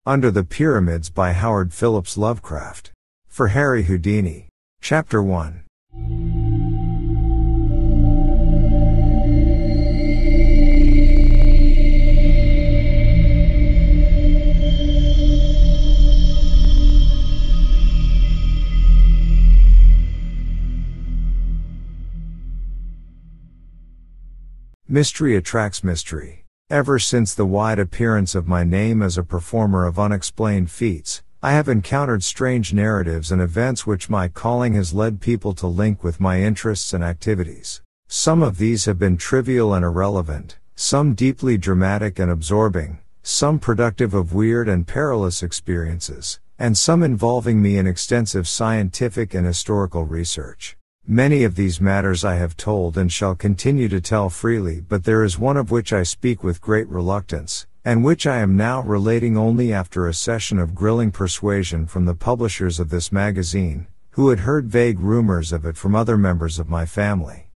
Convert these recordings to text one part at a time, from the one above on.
Under the Pyramids by Howard Phillips Lovecraft. For Harry Houdini. Chapter 1. Mystery attracts mystery. Ever since the wide appearance of my name as a performer of unexplained feats, I have encountered strange narratives and events which my calling has led people to link with my interests and activities. Some of these have been trivial and irrelevant, some deeply dramatic and absorbing, some productive of weird and perilous experiences, and some involving me in extensive scientific and historical research. Many of these matters I have told and shall continue to tell freely, but there is one of which I speak with great reluctance, and which I am now relating only after a session of grilling persuasion from the publishers of this magazine, who had heard vague rumors of it from other members of my family.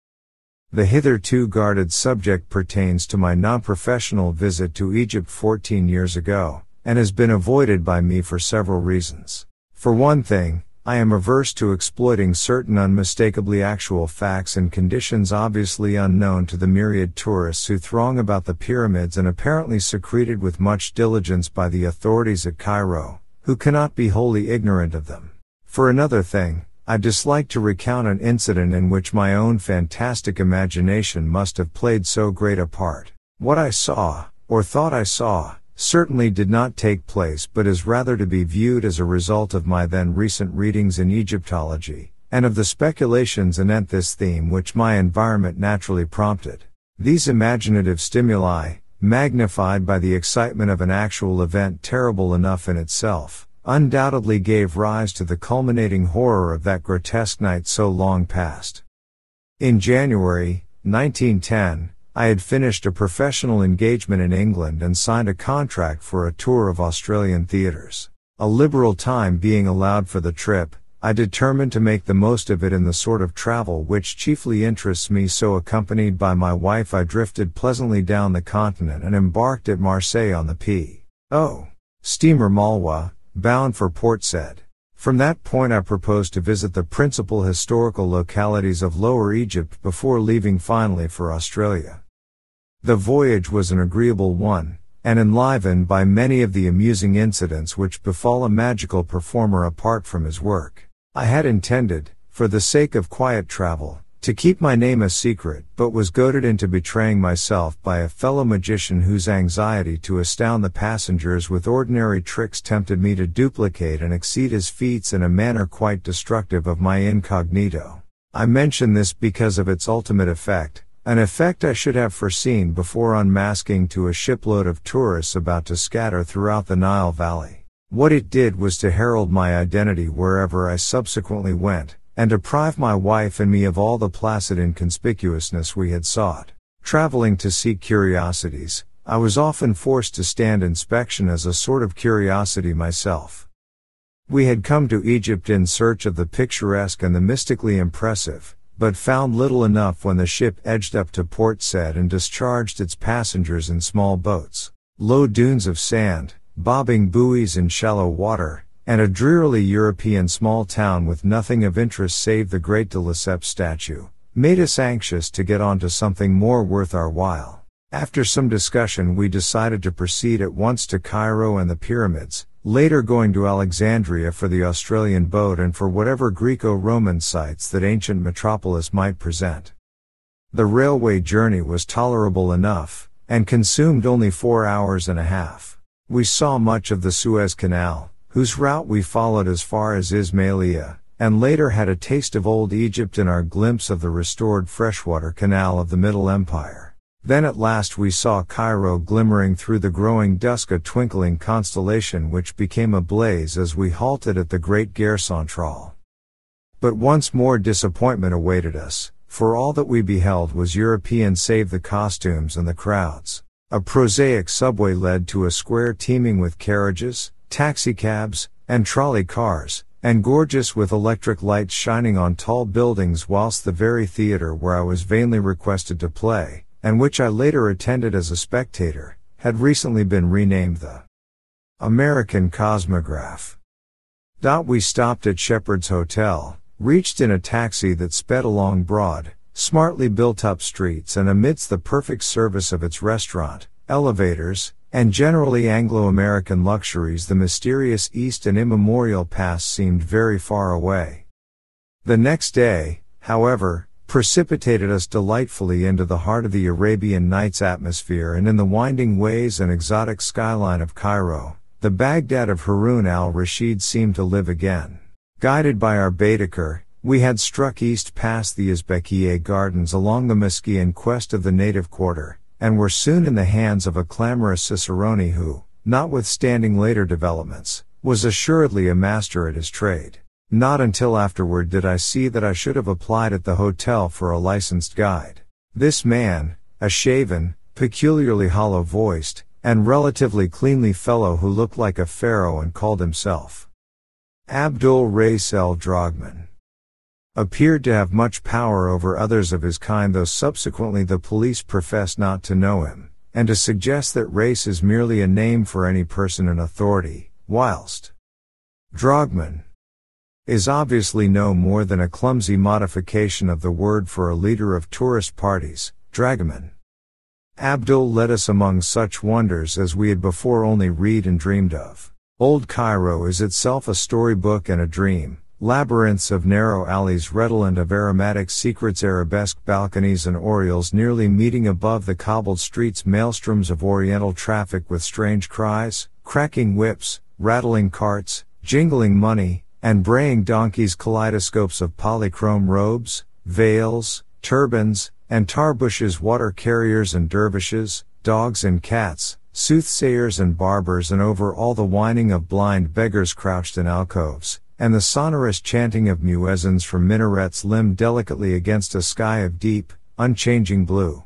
The hitherto guarded subject pertains to my non-professional visit to Egypt 14 years ago, and has been avoided by me for several reasons. For one thing, I am averse to exploiting certain unmistakably actual facts and conditions obviously unknown to the myriad tourists who throng about the pyramids and apparently secreted with much diligence by the authorities at Cairo, who cannot be wholly ignorant of them. For another thing, I dislike to recount an incident in which my own fantastic imagination must have played so great a part. What I saw, or thought I saw, certainly did not take place but is rather to be viewed as a result of my then recent readings in Egyptology, and of the speculations anent this theme which my environment naturally prompted. These imaginative stimuli, magnified by the excitement of an actual event terrible enough in itself, undoubtedly gave rise to the culminating horror of that grotesque night so long past. In January, 1910, I had finished a professional engagement in England and signed a contract for a tour of Australian theatres. A liberal time being allowed for the trip, I determined to make the most of it in the sort of travel which chiefly interests me, so accompanied by my wife I drifted pleasantly down the continent and embarked at Marseille on the P.O. steamer Malwa, bound for Port Said. From that point I proposed to visit the principal historical localities of Lower Egypt before leaving finally for Australia. The voyage was an agreeable one, and enlivened by many of the amusing incidents which befall a magical performer apart from his work. I had intended, for the sake of quiet travel, to keep my name a secret, but was goaded into betraying myself by a fellow magician whose anxiety to astound the passengers with ordinary tricks tempted me to duplicate and exceed his feats in a manner quite destructive of my incognito. I mention this because of its ultimate effect, an effect I should have foreseen before unmasking to a shipload of tourists about to scatter throughout the Nile Valley. What it did was to herald my identity wherever I subsequently went, and deprive my wife and me of all the placid inconspicuousness we had sought. Traveling to seek curiosities, I was often forced to stand inspection as a sort of curiosity myself. We had come to Egypt in search of the picturesque and the mystically impressive, but found little enough when the ship edged up to Port Said and discharged its passengers in small boats. Low dunes of sand, bobbing buoys in shallow water, and a drearily European small town with nothing of interest save the Great de Lesseps statue, made us anxious to get on to something more worth our while. After some discussion we decided to proceed at once to Cairo and the pyramids, later going to Alexandria for the Australian boat and for whatever Greco-Roman sites that ancient metropolis might present. The railway journey was tolerable enough, and consumed only 4 hours and a half. We saw much of the Suez Canal, whose route we followed as far as Ismailia, and later had a taste of old Egypt in our glimpse of the restored freshwater canal of the Middle Empire. Then at last we saw Cairo glimmering through the growing dusk, a twinkling constellation which became a blaze as we halted at the Great Gare Centrale. But once more disappointment awaited us, for all that we beheld was European save the costumes and the crowds. A prosaic subway led to a square teeming with carriages, taxicabs, and trolley cars, and gorgeous with electric lights shining on tall buildings, whilst the very theatre where I was vainly requested to play, and which I later attended as a spectator, had recently been renamed the American Cosmograph. We stopped at Shepherd's Hotel, reached in a taxi that sped along broad, smartly built-up streets, and amidst the perfect service of its restaurant, elevators, and generally Anglo-American luxuries, the mysterious East and immemorial past seemed very far away. The next day, however, precipitated us delightfully into the heart of the Arabian Nights atmosphere, and in the winding ways and exotic skyline of Cairo, the Baghdad of Harun al-Rashid seemed to live again. Guided by our Baedeker, we had struck east past the Uzbekiye Gardens along the Mesquite in quest of the native quarter, and were soon in the hands of a clamorous cicerone who, notwithstanding later developments, was assuredly a master at his trade. Not until afterward did I see that I should have applied at the hotel for a licensed guide. This man, a shaven, peculiarly hollow-voiced, and relatively cleanly fellow who looked like a pharaoh and called himself Abdul Rais el-Drogman, appeared to have much power over others of his kind, though subsequently the police professed not to know him, and to suggest that Rais is merely a name for any person in authority, whilst Drogman is obviously no more than a clumsy modification of the word for a leader of tourist parties, dragoman. Abdul led us among such wonders as we had before only read and dreamed of. Old Cairo is itself a storybook and a dream, labyrinths of narrow alleys redolent of aromatic secrets, arabesque balconies and oriels nearly meeting above the cobbled streets, maelstroms of oriental traffic with strange cries, cracking whips, rattling carts, jingling money, and braying donkeys, kaleidoscopes of polychrome robes, veils, turbans, and tarbushes, water carriers and dervishes, dogs and cats, soothsayers and barbers, and over all the whining of blind beggars crouched in alcoves, and the sonorous chanting of muezzins from minarets limned delicately against a sky of deep, unchanging blue.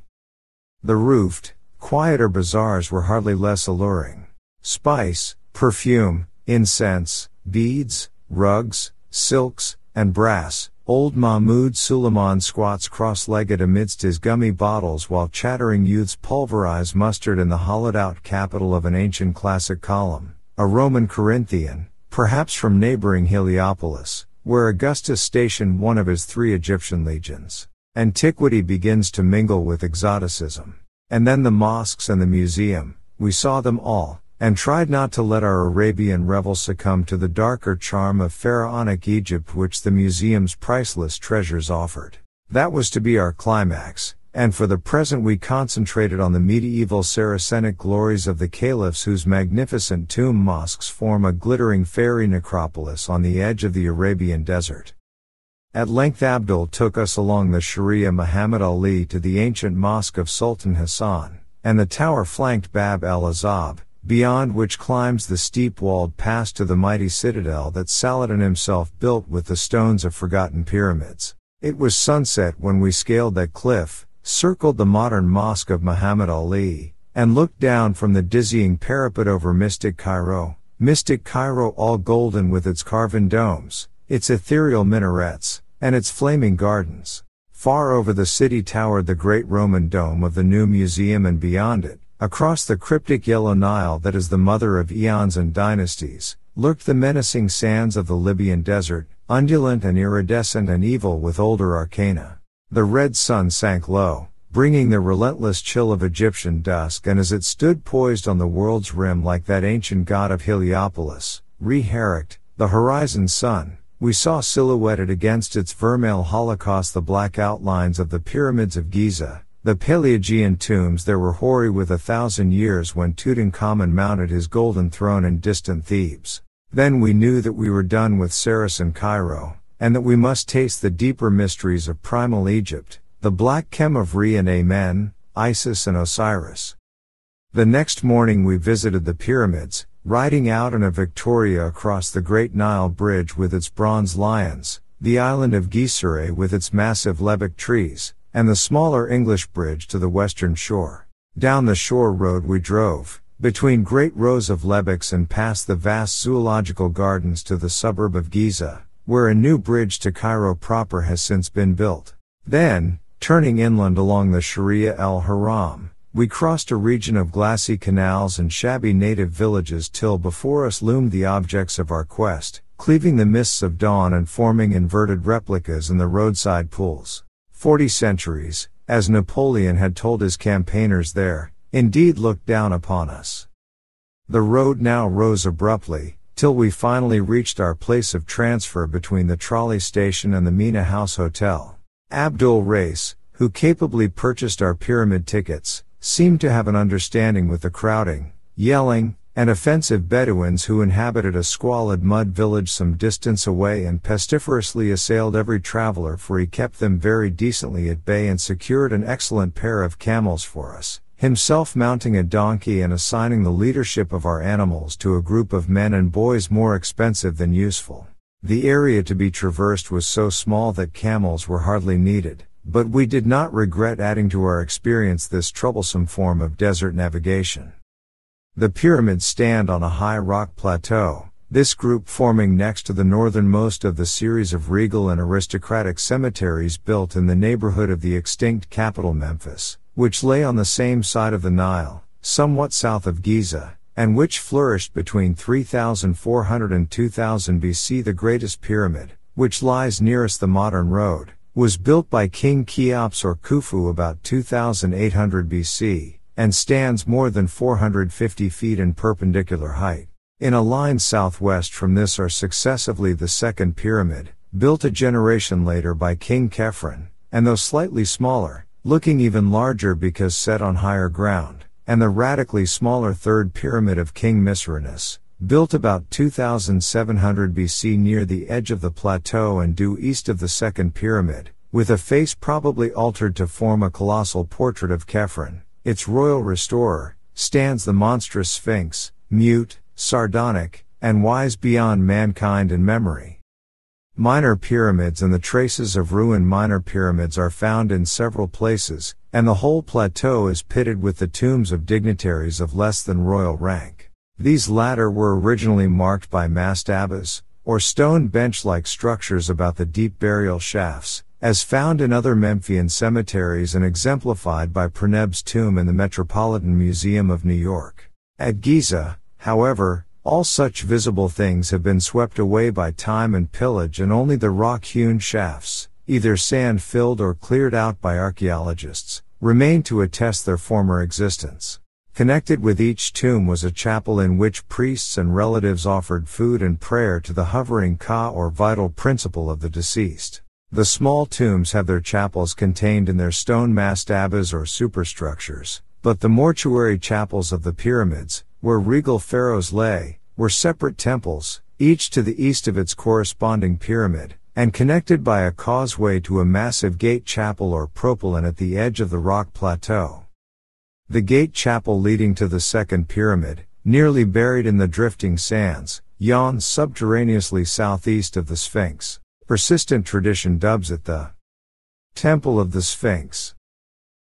The roofed, quieter bazaars were hardly less alluring. Spice, perfume, incense, beads, rugs, silks, and brass. Old Mahmud Suleiman squats cross-legged amidst his gummy bottles while chattering youths pulverize mustard in the hollowed-out capital of an ancient classic column, a Roman Corinthian, perhaps from neighboring Heliopolis, where Augustus stationed one of his 3 Egyptian legions. Antiquity begins to mingle with exoticism. And then the mosques and the museum, we saw them all, and tried not to let our Arabian revel succumb to the darker charm of pharaonic Egypt which the museum's priceless treasures offered. That was to be our climax, and for the present we concentrated on the medieval Saracenic glories of the caliphs whose magnificent tomb mosques form a glittering fairy necropolis on the edge of the Arabian desert. At length Abdul took us along the Sharia Muhammad Ali to the ancient mosque of Sultan Hassan, and the tower-flanked Bab el-Azab, beyond which climbs the steep-walled pass to the mighty citadel that Saladin himself built with the stones of forgotten pyramids. It was sunset when we scaled that cliff, circled the modern mosque of Muhammad Ali, and looked down from the dizzying parapet over mystic Cairo all golden with its carven domes, its ethereal minarets, and its flaming gardens. Far over the city towered the great Roman dome of the new museum, and beyond it, across the cryptic yellow Nile that is the mother of eons and dynasties, lurked the menacing sands of the Libyan desert, undulant and iridescent and evil with older arcana. The red sun sank low, bringing the relentless chill of Egyptian dusk, and as it stood poised on the world's rim like that ancient god of Heliopolis, Re-Hericht, the horizon sun, we saw silhouetted against its vermeil holocaust the black outlines of the pyramids of Giza, the Paleogean tombs that were hoary with 1,000 years when Tutankhamun mounted his golden throne in distant Thebes. Then we knew that we were done with Saracen Cairo, and that we must taste the deeper mysteries of primal Egypt, the black chem of Re and Amen, Isis and Osiris. The next morning we visited the pyramids, riding out in a Victoria across the Great Nile Bridge with its bronze lions, the island of Gizeh with its massive lebbek trees, and the smaller English bridge to the western shore. Down the shore road we drove, between great rows of lebbeks, and past the vast zoological gardens to the suburb of Giza, where a new bridge to Cairo proper has since been built. Then, turning inland along the Sharia el-Haram, We crossed a region of glassy canals and shabby native villages till before us loomed the objects of our quest, cleaving the mists of dawn and forming inverted replicas in the roadside pools. 40 centuries, as Napoleon had told his campaigners there, indeed looked down upon us. The road now rose abruptly, till we finally reached our place of transfer between the trolley station and the Mina House Hotel. Abdul Rais, who capably purchased our pyramid tickets, seemed to have an understanding with the crowding, yelling, and offensive Bedouins who inhabited a squalid mud village some distance away and pestiferously assailed every traveler, for he kept them very decently at bay and secured an excellent pair of camels for us, himself mounting a donkey and assigning the leadership of our animals to a group of men and boys more expensive than useful. The area to be traversed was so small that camels were hardly needed, but we did not regret adding to our experience this troublesome form of desert navigation. The pyramids stand on a high rock plateau, this group forming next to the northernmost of the series of regal and aristocratic cemeteries built in the neighborhood of the extinct capital Memphis, which lay on the same side of the Nile, somewhat south of Giza, and which flourished between 3400 and 2000 BC. The greatest pyramid, which lies nearest the modern road, was built by King Cheops or Khufu about 2800 BC, and stands more than 450 feet in perpendicular height. In a line southwest from this are successively the second pyramid, built a generation later by King Khephren, and though slightly smaller, looking even larger because set on higher ground, and the radically smaller third pyramid of King Misrinus, built about 2700 BC near the edge of the plateau and due east of the second pyramid, with a face probably altered to form a colossal portrait of Khephren, its royal restorer, stands the monstrous Sphinx, mute, sardonic, and wise beyond mankind in memory. Minor pyramids and the traces of ruined minor pyramids are found in several places, and the whole plateau is pitted with the tombs of dignitaries of less than royal rank. These latter were originally marked by mastabas, or stone bench-like structures about the deep burial shafts, as found in other Memphian cemeteries and exemplified by Preneb's tomb in the Metropolitan Museum of New York. At Giza, however, all such visible things have been swept away by time and pillage, and only the rock-hewn shafts, either sand-filled or cleared out by archaeologists, remain to attest their former existence. Connected with each tomb was a chapel in which priests and relatives offered food and prayer to the hovering Ka or vital principle of the deceased. The small tombs have their chapels contained in their stone mastabas or superstructures, but the mortuary chapels of the pyramids, where regal pharaohs lay, were separate temples, each to the east of its corresponding pyramid, and connected by a causeway to a massive gate chapel or propylon at the edge of the rock plateau. The gate chapel leading to the second pyramid, nearly buried in the drifting sands, yawns subterraneously southeast of the Sphinx. Persistent tradition dubs it the Temple of the Sphinx.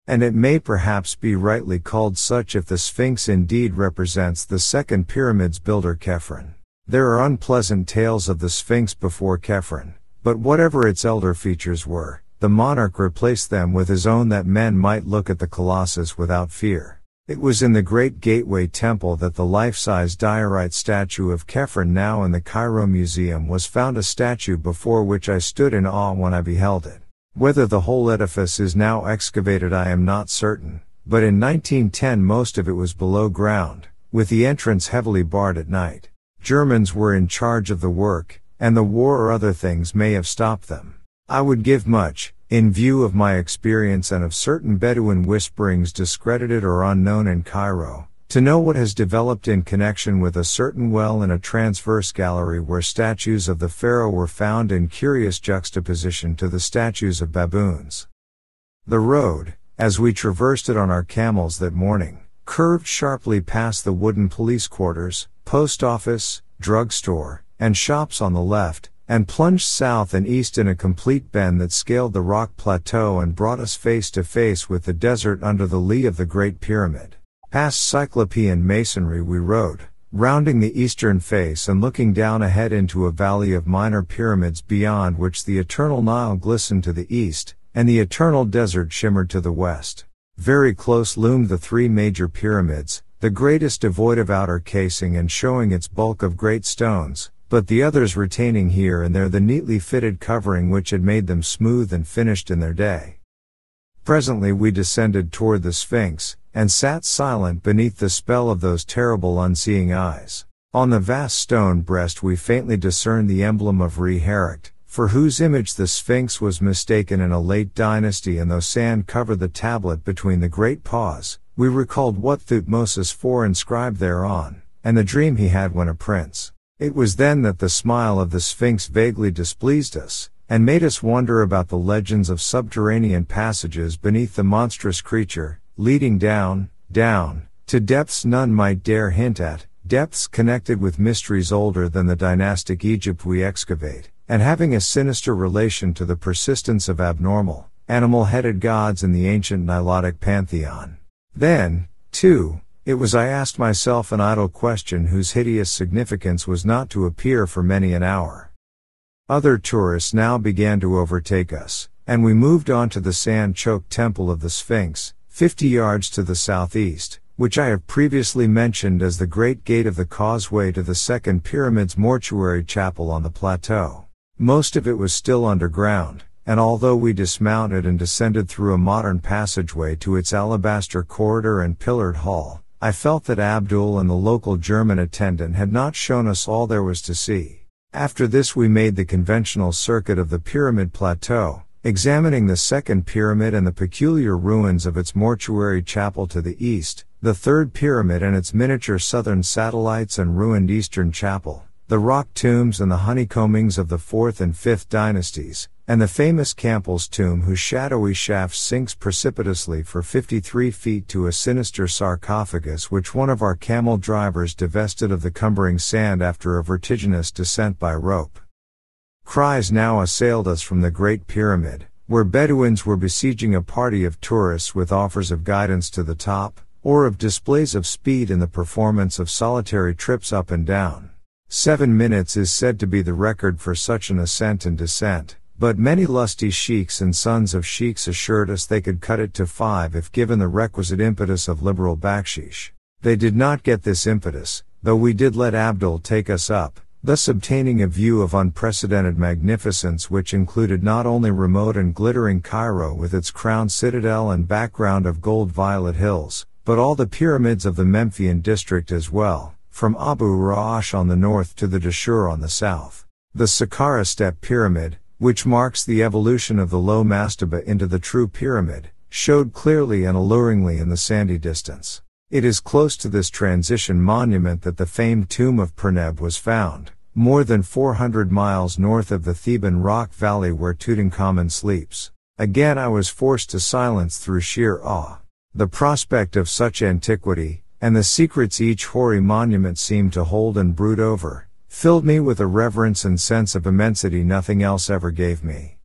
And it may perhaps be rightly called such if the Sphinx indeed represents the second pyramid's builder Khephren. There are unpleasant tales of the Sphinx before Khephren, but whatever its elder features were, the monarch replaced them with his own that men might look at the colossus without fear. It was in the Great Gateway Temple that the life-size diorite statue of Khephren, now in the Cairo Museum, was found, a statue before which I stood in awe when I beheld it. Whether the whole edifice is now excavated I am not certain, but in 1910 most of it was below ground, with the entrance heavily barred at night. Germans were in charge of the work, and the war or other things may have stopped them. I would give much, in view of my experience and of certain Bedouin whisperings discredited or unknown in Cairo, to know what has developed in connection with a certain well in a transverse gallery where statues of the pharaoh were found in curious juxtaposition to the statues of baboons. The road, as we traversed it on our camels that morning, curved sharply past the wooden police quarters, post office, drugstore, and shops on the left, and plunged south and east in a complete bend that scaled the rock plateau and brought us face to face with the desert under the lee of the Great Pyramid. Past Cyclopean masonry we rode, rounding the eastern face and looking down ahead into a valley of minor pyramids beyond which the eternal Nile glistened to the east, and the eternal desert shimmered to the west. Very close loomed the three major pyramids, the greatest devoid of outer casing and showing its bulk of great stones, but the others retaining here and there the neatly fitted covering which had made them smooth and finished in their day. Presently we descended toward the Sphinx, and sat silent beneath the spell of those terrible unseeing eyes. On the vast stone breast we faintly discerned the emblem of Re-Heracht, for whose image the Sphinx was mistaken in a late dynasty, and though sand covered the tablet between the great paws, we recalled what Thutmose IV inscribed thereon, and the dream he had when a prince. It was then that the smile of the Sphinx vaguely displeased us, and made us wonder about the legends of subterranean passages beneath the monstrous creature, leading down, down, to depths none might dare hint at, depths connected with mysteries older than the dynastic Egypt we excavate, and having a sinister relation to the persistence of abnormal, animal-headed gods in the ancient Nilotic pantheon. Then, too, it was I asked myself an idle question whose hideous significance was not to appear for many an hour. Other tourists now began to overtake us, and we moved on to the sand-choked temple of the Sphinx, 50 yards to the southeast, which I have previously mentioned as the Great Gate of the Causeway to the Second Pyramid's mortuary chapel on the plateau. Most of it was still underground, and although we dismounted and descended through a modern passageway to its alabaster corridor and pillared hall, I felt that Abdul and the local German attendant had not shown us all there was to see. After this we made the conventional circuit of the pyramid plateau, examining the second pyramid and the peculiar ruins of its mortuary chapel to the east, the third pyramid and its miniature southern satellites and ruined eastern chapel, the rock tombs and the honeycombings of the 4th and 5th dynasties, and the famous Campbell's tomb whose shadowy shaft sinks precipitously for 53 feet to a sinister sarcophagus which one of our camel drivers divested of the cumbering sand after a vertiginous descent by rope. Cries now assailed us from the Great Pyramid, where Bedouins were besieging a party of tourists with offers of guidance to the top, or of displays of speed in the performance of solitary trips up and down. 7 minutes is said to be the record for such an ascent and descent, but many lusty sheiks and sons of sheiks assured us they could cut it to 5 if given the requisite impetus of liberal bakshish. They did not get this impetus, though we did let Abdul take us up, thus obtaining a view of unprecedented magnificence which included not only remote and glittering Cairo with its crowned citadel and background of gold-violet hills, but all the pyramids of the Memphian district as well, from Abu Ra'ash on the north to the Dashur on the south. The Saqqara Step Pyramid, which marks the evolution of the low mastaba into the true pyramid, showed clearly and alluringly in the sandy distance. It is close to this transition monument that the famed tomb of Perneb was found, more than 400 miles north of the Theban rock valley where Tutankhamun sleeps. Again I was forced to silence through sheer awe. The prospect of such antiquity, and the secrets each hoary monument seemed to hold and brood over, filled me with a reverence and sense of immensity nothing else ever gave me.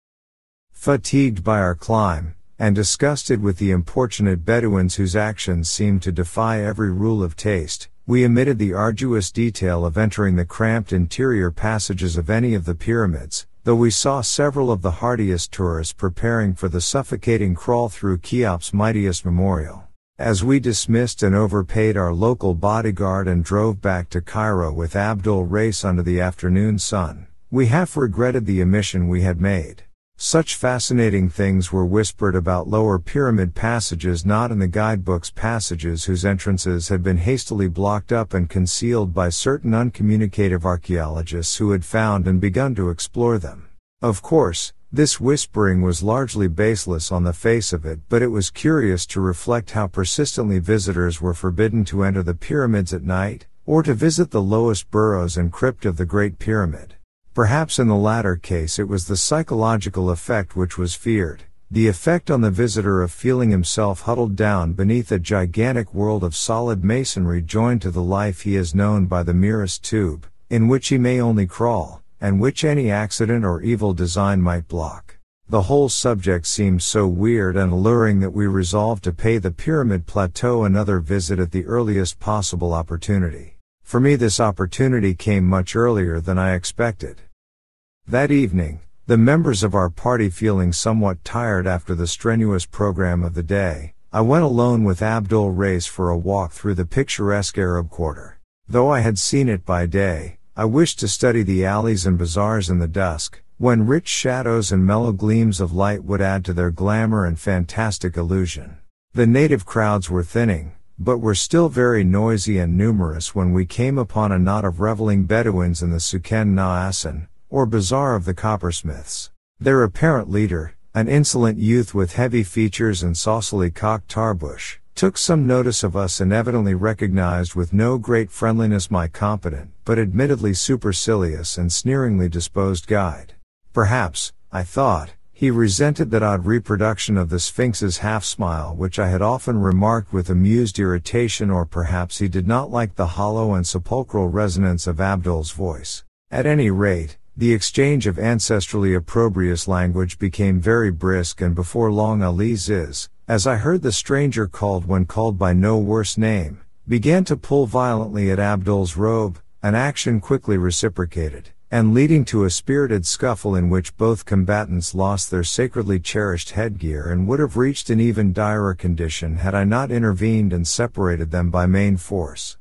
Fatigued by our climb, and disgusted with the importunate Bedouins whose actions seemed to defy every rule of taste, we omitted the arduous detail of entering the cramped interior passages of any of the pyramids, though we saw several of the hardiest tourists preparing for the suffocating crawl through Cheops' mightiest memorial. As we dismissed and overpaid our local bodyguard and drove back to Cairo with Abdul race under the afternoon sun, we half regretted the omission we had made. Such fascinating things were whispered about lower pyramid passages not in the guidebook's passages whose entrances had been hastily blocked up and concealed by certain uncommunicative archaeologists who had found and begun to explore them. Of course, this whispering was largely baseless on the face of it, but it was curious to reflect how persistently visitors were forbidden to enter the pyramids at night, or to visit the lowest burrows and crypt of the Great Pyramid. Perhaps in the latter case it was the psychological effect which was feared, the effect on the visitor of feeling himself huddled down beneath a gigantic world of solid masonry joined to the life he has known by the merest tube, in which he may only crawl, and which any accident or evil design might block. The whole subject seemed so weird and alluring that we resolved to pay the Pyramid Plateau another visit at the earliest possible opportunity. For me this opportunity came much earlier than I expected. That evening, the members of our party feeling somewhat tired after the strenuous program of the day, I went alone with Abdul Rais for a walk through the picturesque Arab quarter. Though I had seen it by day, I wished to study the alleys and bazaars in the dusk, when rich shadows and mellow gleams of light would add to their glamour and fantastic illusion. The native crowds were thinning, but were still very noisy and numerous when we came upon a knot of reveling Bedouins in the Suken na Asan, or Bazaar of the Coppersmiths. Their apparent leader, an insolent youth with heavy features and saucily cocked tarbush, took some notice of us and evidently recognized with no great friendliness my competent, but admittedly supercilious and sneeringly disposed guide. Perhaps, I thought, he resented that odd reproduction of the Sphinx's half-smile which I had often remarked with amused irritation, or perhaps he did not like the hollow and sepulchral resonance of Abdul's voice. At any rate, the exchange of ancestrally opprobrious language became very brisk, and before long Ali Ziz, as I heard the stranger called when called by no worse name, began to pull violently at Abdul's robe, an action quickly reciprocated, and leading to a spirited scuffle in which both combatants lost their sacredly cherished headgear and would have reached an even direr condition had I not intervened and separated them by main force.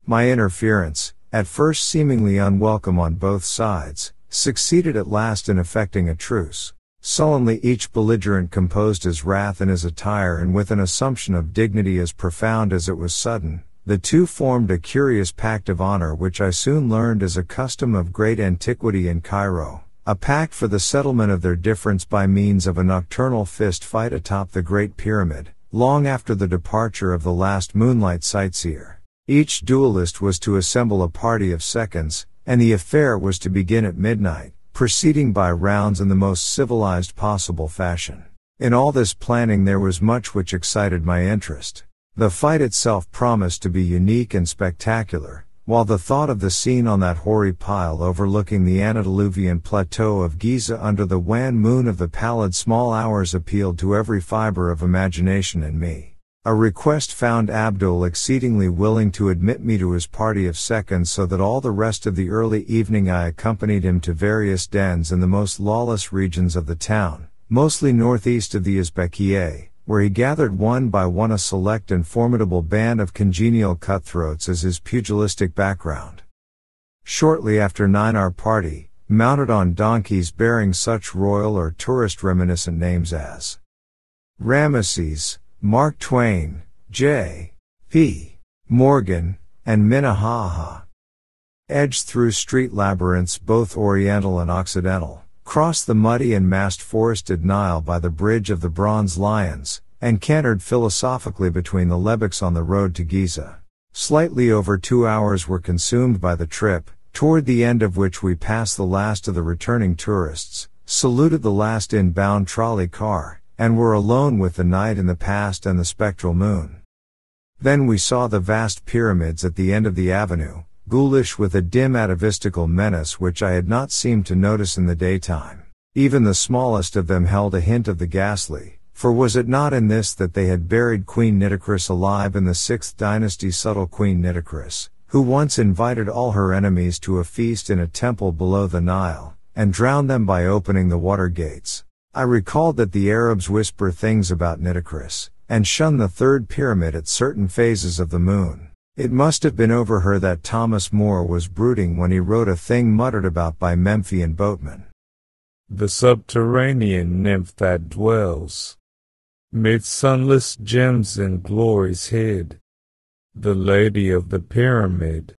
My interference, at first seemingly unwelcome on both sides, succeeded at last in effecting a truce. Sullenly each belligerent composed his wrath in his attire, and with an assumption of dignity as profound as it was sudden, the two formed a curious pact of honor which I soon learned is a custom of great antiquity in Cairo, a pact for the settlement of their difference by means of a nocturnal fist fight atop the Great Pyramid, long after the departure of the last moonlight sightseer. Each duelist was to assemble a party of seconds, and the affair was to begin at midnight, proceeding by rounds in the most civilized possible fashion. In all this planning there was much which excited my interest. The fight itself promised to be unique and spectacular, while the thought of the scene on that hoary pile overlooking the antediluvian plateau of Giza under the wan moon of the pallid small hours appealed to every fiber of imagination in me. A request found Abdul exceedingly willing to admit me to his party of seconds, so that all the rest of the early evening I accompanied him to various dens in the most lawless regions of the town, mostly northeast of the Uzbekiye, where he gathered one by one a select and formidable band of congenial cutthroats as his pugilistic background. Shortly after 9 our party, mounted on donkeys bearing such royal or tourist reminiscent names as Ramesses, Mark Twain, J. P. Morgan, and Minnehaha, edged through street labyrinths both oriental and occidental, crossed the muddy and mast-forested Nile by the Bridge of the Bronze Lions, and cantered philosophically between the lebbeks on the road to Giza. Slightly over 2 hours were consumed by the trip, toward the end of which we passed the last of the returning tourists, saluted the last inbound trolley car, and were alone with the night in the past and the spectral moon. Then we saw the vast pyramids at the end of the avenue, ghoulish with a dim atavistical menace which I had not seemed to notice in the daytime. Even the smallest of them held a hint of the ghastly, for was it not in this that they had buried Queen Nitocris alive in the 6th dynasty? Subtle Queen Nitocris, who once invited all her enemies to a feast in a temple below the Nile, and drowned them by opening the water gates. I recalled that the Arabs whisper things about Nitocris, and shun the 3rd pyramid at certain phases of the moon. It must have been over her that Thomas More was brooding when he wrote a thing muttered about by Memphian boatmen. The subterranean nymph that dwells mid sunless gems and glories hid, the lady of the pyramid.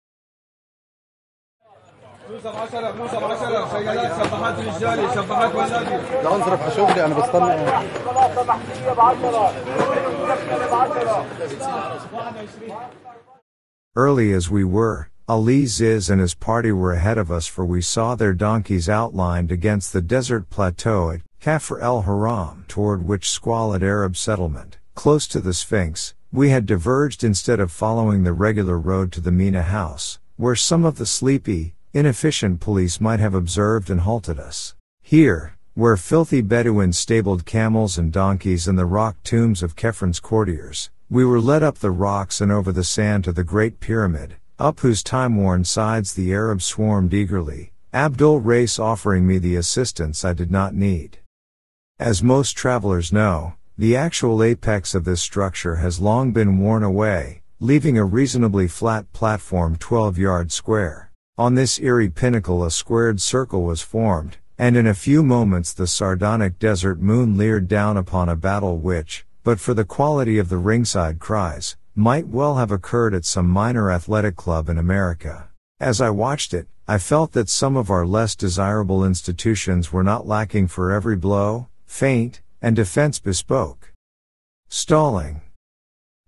Early as we were, Ali Ziz and his party were ahead of us, for we saw their donkeys outlined against the desert plateau at Kafr el-Haram, toward which squalid Arab settlement, close to the Sphinx, we had diverged instead of following the regular road to the Mina house, where some of the sleepy, inefficient police might have observed and halted us. Here, where filthy Bedouins stabled camels and donkeys in the rock tombs of Khephrun's courtiers, we were led up the rocks and over the sand to the Great Pyramid, up whose time-worn sides the Arabs swarmed eagerly, Abdul Rais offering me the assistance I did not need. As most travelers know, The actual apex of this structure has long been worn away, leaving a reasonably flat platform 12 yards square. On this eerie pinnacle a squared circle was formed, and in a few moments the sardonic desert moon leered down upon a battle which, but for the quality of the ringside cries, might well have occurred at some minor athletic club in America. As I watched it, I felt that some of our less desirable institutions were not lacking for every blow, feint, and defense bespoke. Stalling.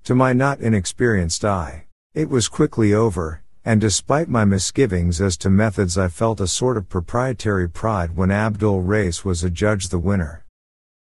To my not inexperienced eye, it was quickly over, and despite my misgivings as to methods I felt a sort of proprietary pride when Abdul Rais was adjudged the winner.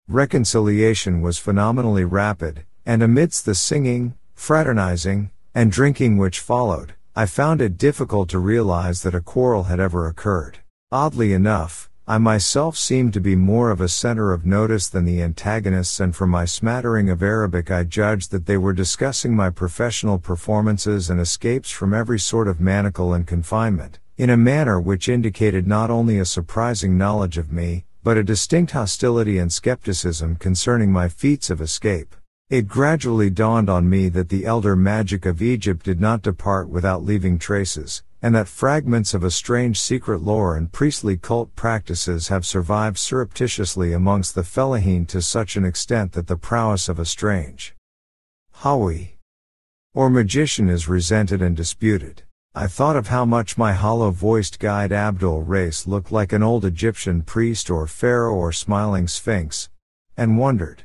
Reconciliation was phenomenally rapid, and amidst the singing, fraternizing, and drinking which followed, I found it difficult to realize that a quarrel had ever occurred. Oddly enough, I myself seemed to be more of a center of notice than the antagonists, and from my smattering of Arabic I judged that they were discussing my professional performances and escapes from every sort of manacle and confinement, in a manner which indicated not only a surprising knowledge of me, but a distinct hostility and skepticism concerning my feats of escape. It gradually dawned on me that the elder magic of Egypt did not depart without leaving traces, and that fragments of a strange secret lore and priestly cult practices have survived surreptitiously amongst the fellahin to such an extent that the prowess of a strange Hawi or magician is resented and disputed. I thought of how much my hollow-voiced guide Abdul Rais looked like an old Egyptian priest or pharaoh or smiling sphinx, and wondered.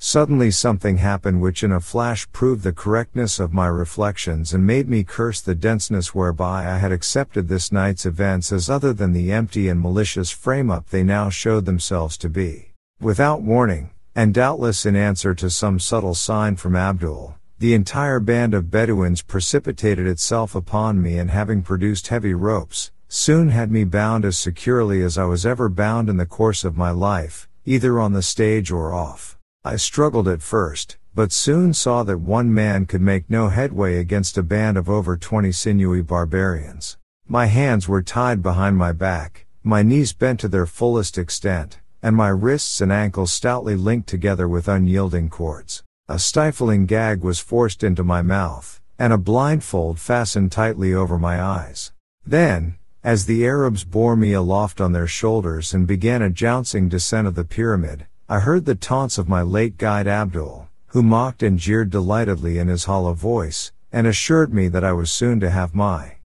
Suddenly something happened which in a flash proved the correctness of my reflections and made me curse the denseness whereby I had accepted this night's events as other than the empty and malicious frame-up they now showed themselves to be. Without warning, and doubtless in answer to some subtle sign from Abdul, the entire band of Bedouins precipitated itself upon me, and having produced heavy ropes, soon had me bound as securely as I was ever bound in the course of my life, either on the stage or off. I struggled at first, but soon saw that one man could make no headway against a band of over 20 sinewy barbarians. My hands were tied behind my back, my knees bent to their fullest extent, and my wrists and ankles stoutly linked together with unyielding cords. A stifling gag was forced into my mouth, and a blindfold fastened tightly over my eyes. Then, as the Arabs bore me aloft on their shoulders and began a jouncing descent of the pyramid, I heard the taunts of my late guide Abdul, who mocked and jeered delightedly in his hollow voice, and assured me that I was soon to have my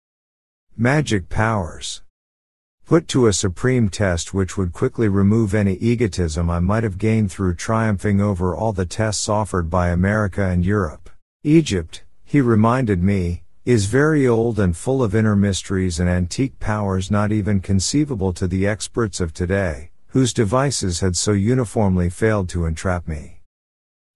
magic powers put to a supreme test which would quickly remove any egotism I might have gained through triumphing over all the tests offered by America and Europe. Egypt, he reminded me, is very old and full of inner mysteries and antique powers not even conceivable to the experts of today, whose devices had so uniformly failed to entrap me.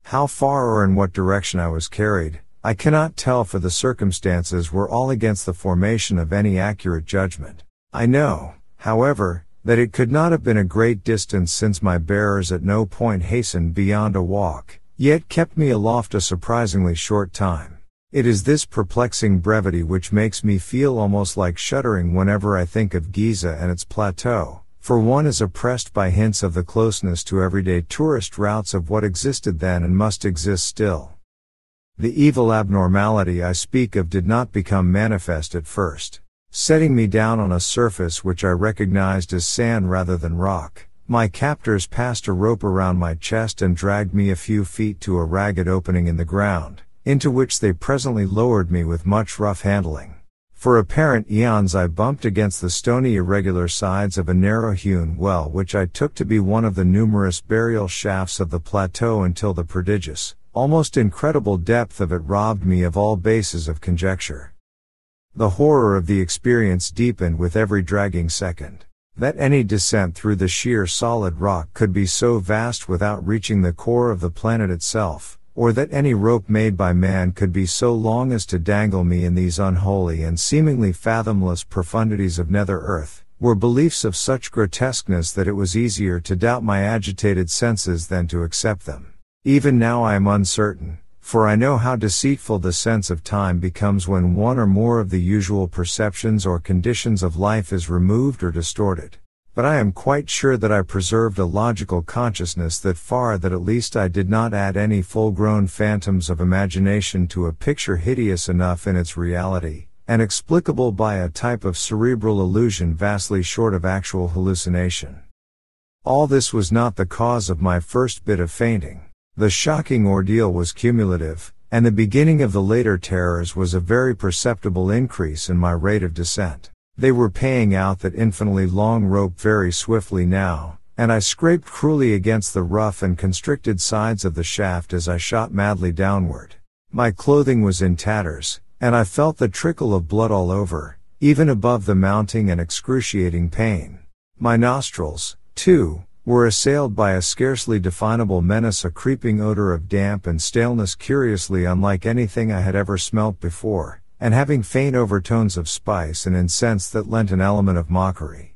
How far or in what direction I was carried, I cannot tell, for the circumstances were all against the formation of any accurate judgment. I know, however, that it could not have been a great distance, since my bearers at no point hastened beyond a walk, yet kept me aloft a surprisingly short time. It is this perplexing brevity which makes me feel almost like shuddering whenever I think of Giza and its plateau, for one is oppressed by hints of the closeness to everyday tourist routes of what existed then and must exist still. The evil abnormality I speak of did not become manifest at first. Setting me down on a surface which I recognized as sand rather than rock, my captors passed a rope around my chest and dragged me a few feet to a ragged opening in the ground, into which they presently lowered me with much rough handling. For apparent eons I bumped against the stony irregular sides of a narrow-hewn well which I took to be one of the numerous burial shafts of the plateau until the prodigious, almost incredible depth of it robbed me of all basis of conjecture. The horror of the experience deepened with every dragging second. That any descent through the sheer solid rock could be so vast without reaching the core of the planet itself, or that any rope made by man could be so long as to dangle me in these unholy and seemingly fathomless profundities of nether earth, were beliefs of such grotesqueness that it was easier to doubt my agitated senses than to accept them. Even now I am uncertain, for I know how deceitful the sense of time becomes when one or more of the usual perceptions or conditions of life is removed or distorted. But but I am quite sure that I preserved a logical consciousness that at least I did not add any full-grown phantoms of imagination to a picture hideous enough in its reality, and explicable by a type of cerebral illusion vastly short of actual hallucination. All this was not the cause of my first bit of fainting. The shocking ordeal was cumulative, and the beginning of the later terrors was a very perceptible increase in my rate of descent. They were paying out that infinitely long rope very swiftly now, and I scraped cruelly against the rough and constricted sides of the shaft as I shot madly downward. My clothing was in tatters, and I felt the trickle of blood all over, even above the mounting and excruciating pain. My nostrils, too, were assailed by a scarcely definable menace, a creeping odor of damp and staleness curiously unlike anything I had ever smelt before, and having faint overtones of spice and incense that lent an element of mockery.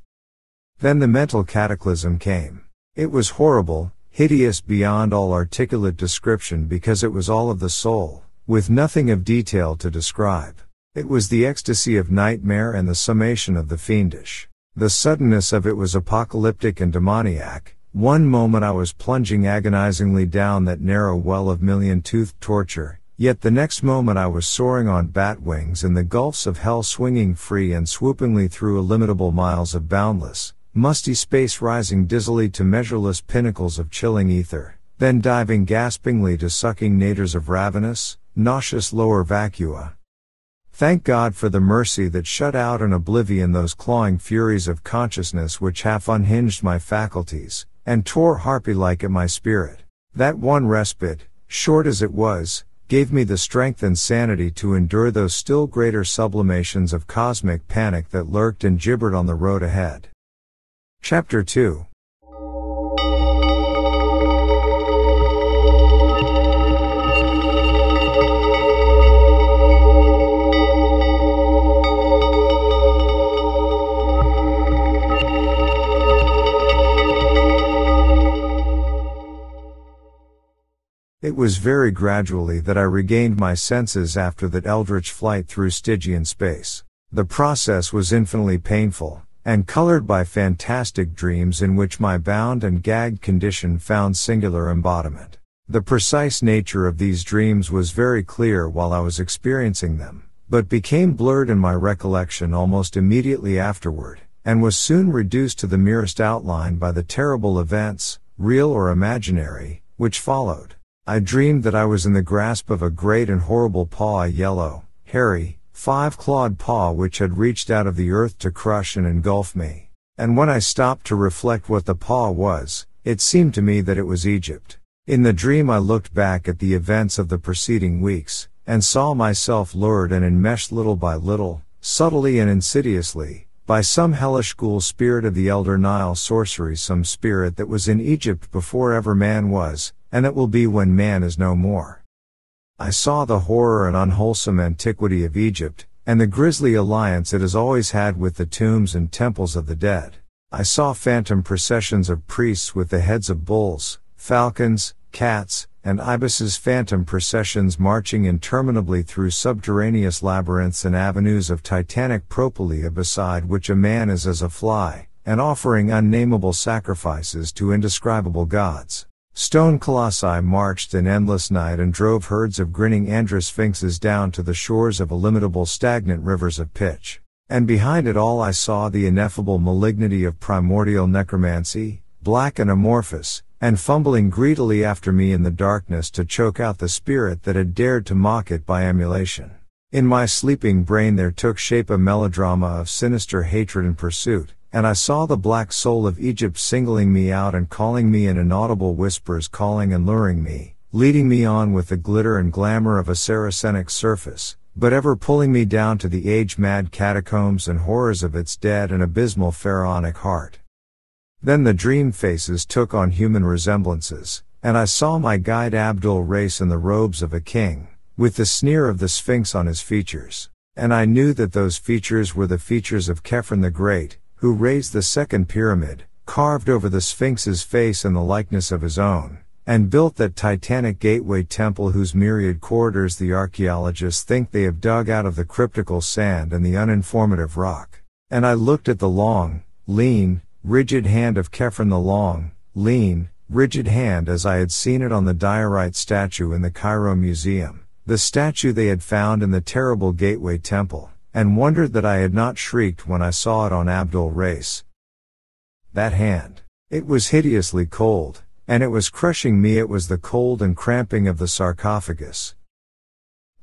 Then the mental cataclysm came. It was horrible, hideous beyond all articulate description because it was all of the soul, with nothing of detail to describe. It was the ecstasy of nightmare and the summation of the fiendish. The suddenness of it was apocalyptic and demoniac. One moment I was plunging agonizingly down that narrow well of million-toothed torture, yet the next moment I was soaring on bat wings in the gulfs of hell, swinging free and swoopingly through illimitable miles of boundless, musty space, rising dizzily to measureless pinnacles of chilling ether, then diving gaspingly to sucking naders of ravenous, nauseous lower vacua. Thank God for the mercy that shut out in oblivion those clawing furies of consciousness which half unhinged my faculties, and tore harpy-like at my spirit. That one respite, short as it was, gave me the strength and sanity to endure those still greater sublimations of cosmic panic that lurked and gibbered on the road ahead. Chapter 2. It was very gradually that I regained my senses after that eldritch flight through Stygian space. The process was infinitely painful, and colored by fantastic dreams in which my bound and gagged condition found singular embodiment. The precise nature of these dreams was very clear while I was experiencing them, but became blurred in my recollection almost immediately afterward, and was soon reduced to the merest outline by the terrible events, real or imaginary, which followed. I dreamed that I was in the grasp of a great and horrible paw, a yellow, hairy, five-clawed paw which had reached out of the earth to crush and engulf me. And when I stopped to reflect what the paw was, it seemed to me that it was Egypt. In the dream I looked back at the events of the preceding weeks, and saw myself lured and enmeshed little by little, subtly and insidiously, by some hellish ghoul spirit of the elder Nile sorcery, some spirit that was in Egypt before ever man was, and that will be when man is no more. I saw the horror and unwholesome antiquity of Egypt, and the grisly alliance it has always had with the tombs and temples of the dead. I saw phantom processions of priests with the heads of bulls, falcons, cats, and ibises, phantom processions marching interminably through subterraneous labyrinths and avenues of titanic propylaea beside which a man is as a fly, and offering unnameable sacrifices to indescribable gods. Stone colossi marched in endless night and drove herds of grinning androsphinxes down to the shores of illimitable stagnant rivers of pitch. And behind it all I saw the ineffable malignity of primordial necromancy, black and amorphous, and fumbling greedily after me in the darkness to choke out the spirit that had dared to mock it by emulation. In my sleeping brain there took shape a melodrama of sinister hatred and pursuit, and I saw the black soul of Egypt singling me out and calling me in inaudible whispers, calling and luring me, leading me on with the glitter and glamour of a Saracenic surface, but ever pulling me down to the age-mad catacombs and horrors of its dead and abysmal pharaonic heart. Then the dream faces took on human resemblances, and I saw my guide Abdul race in the robes of a king, with the sneer of the Sphinx on his features, and I knew that those features were the features of Khephren the Great, who raised the second pyramid, carved over the Sphinx's face in the likeness of his own, and built that titanic gateway temple whose myriad corridors the archaeologists think they have dug out of the cryptical sand and the uninformative rock. And I looked at the long, lean, rigid hand of Khephren, the long, lean, rigid hand as I had seen it on the diorite statue in the Cairo Museum, the statue they had found in the terrible Gateway Temple, and wondered that I had not shrieked when I saw it on Abdul Rais. That hand. It was hideously cold, and it was crushing me. It was the cold and cramping of the sarcophagus.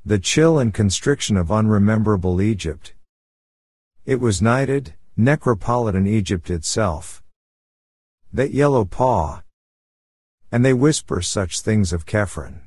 The chill and constriction of unrememberable Egypt. It was knighted, necropolitan Egypt itself. That yellow paw. And they whisper such things of Khephren.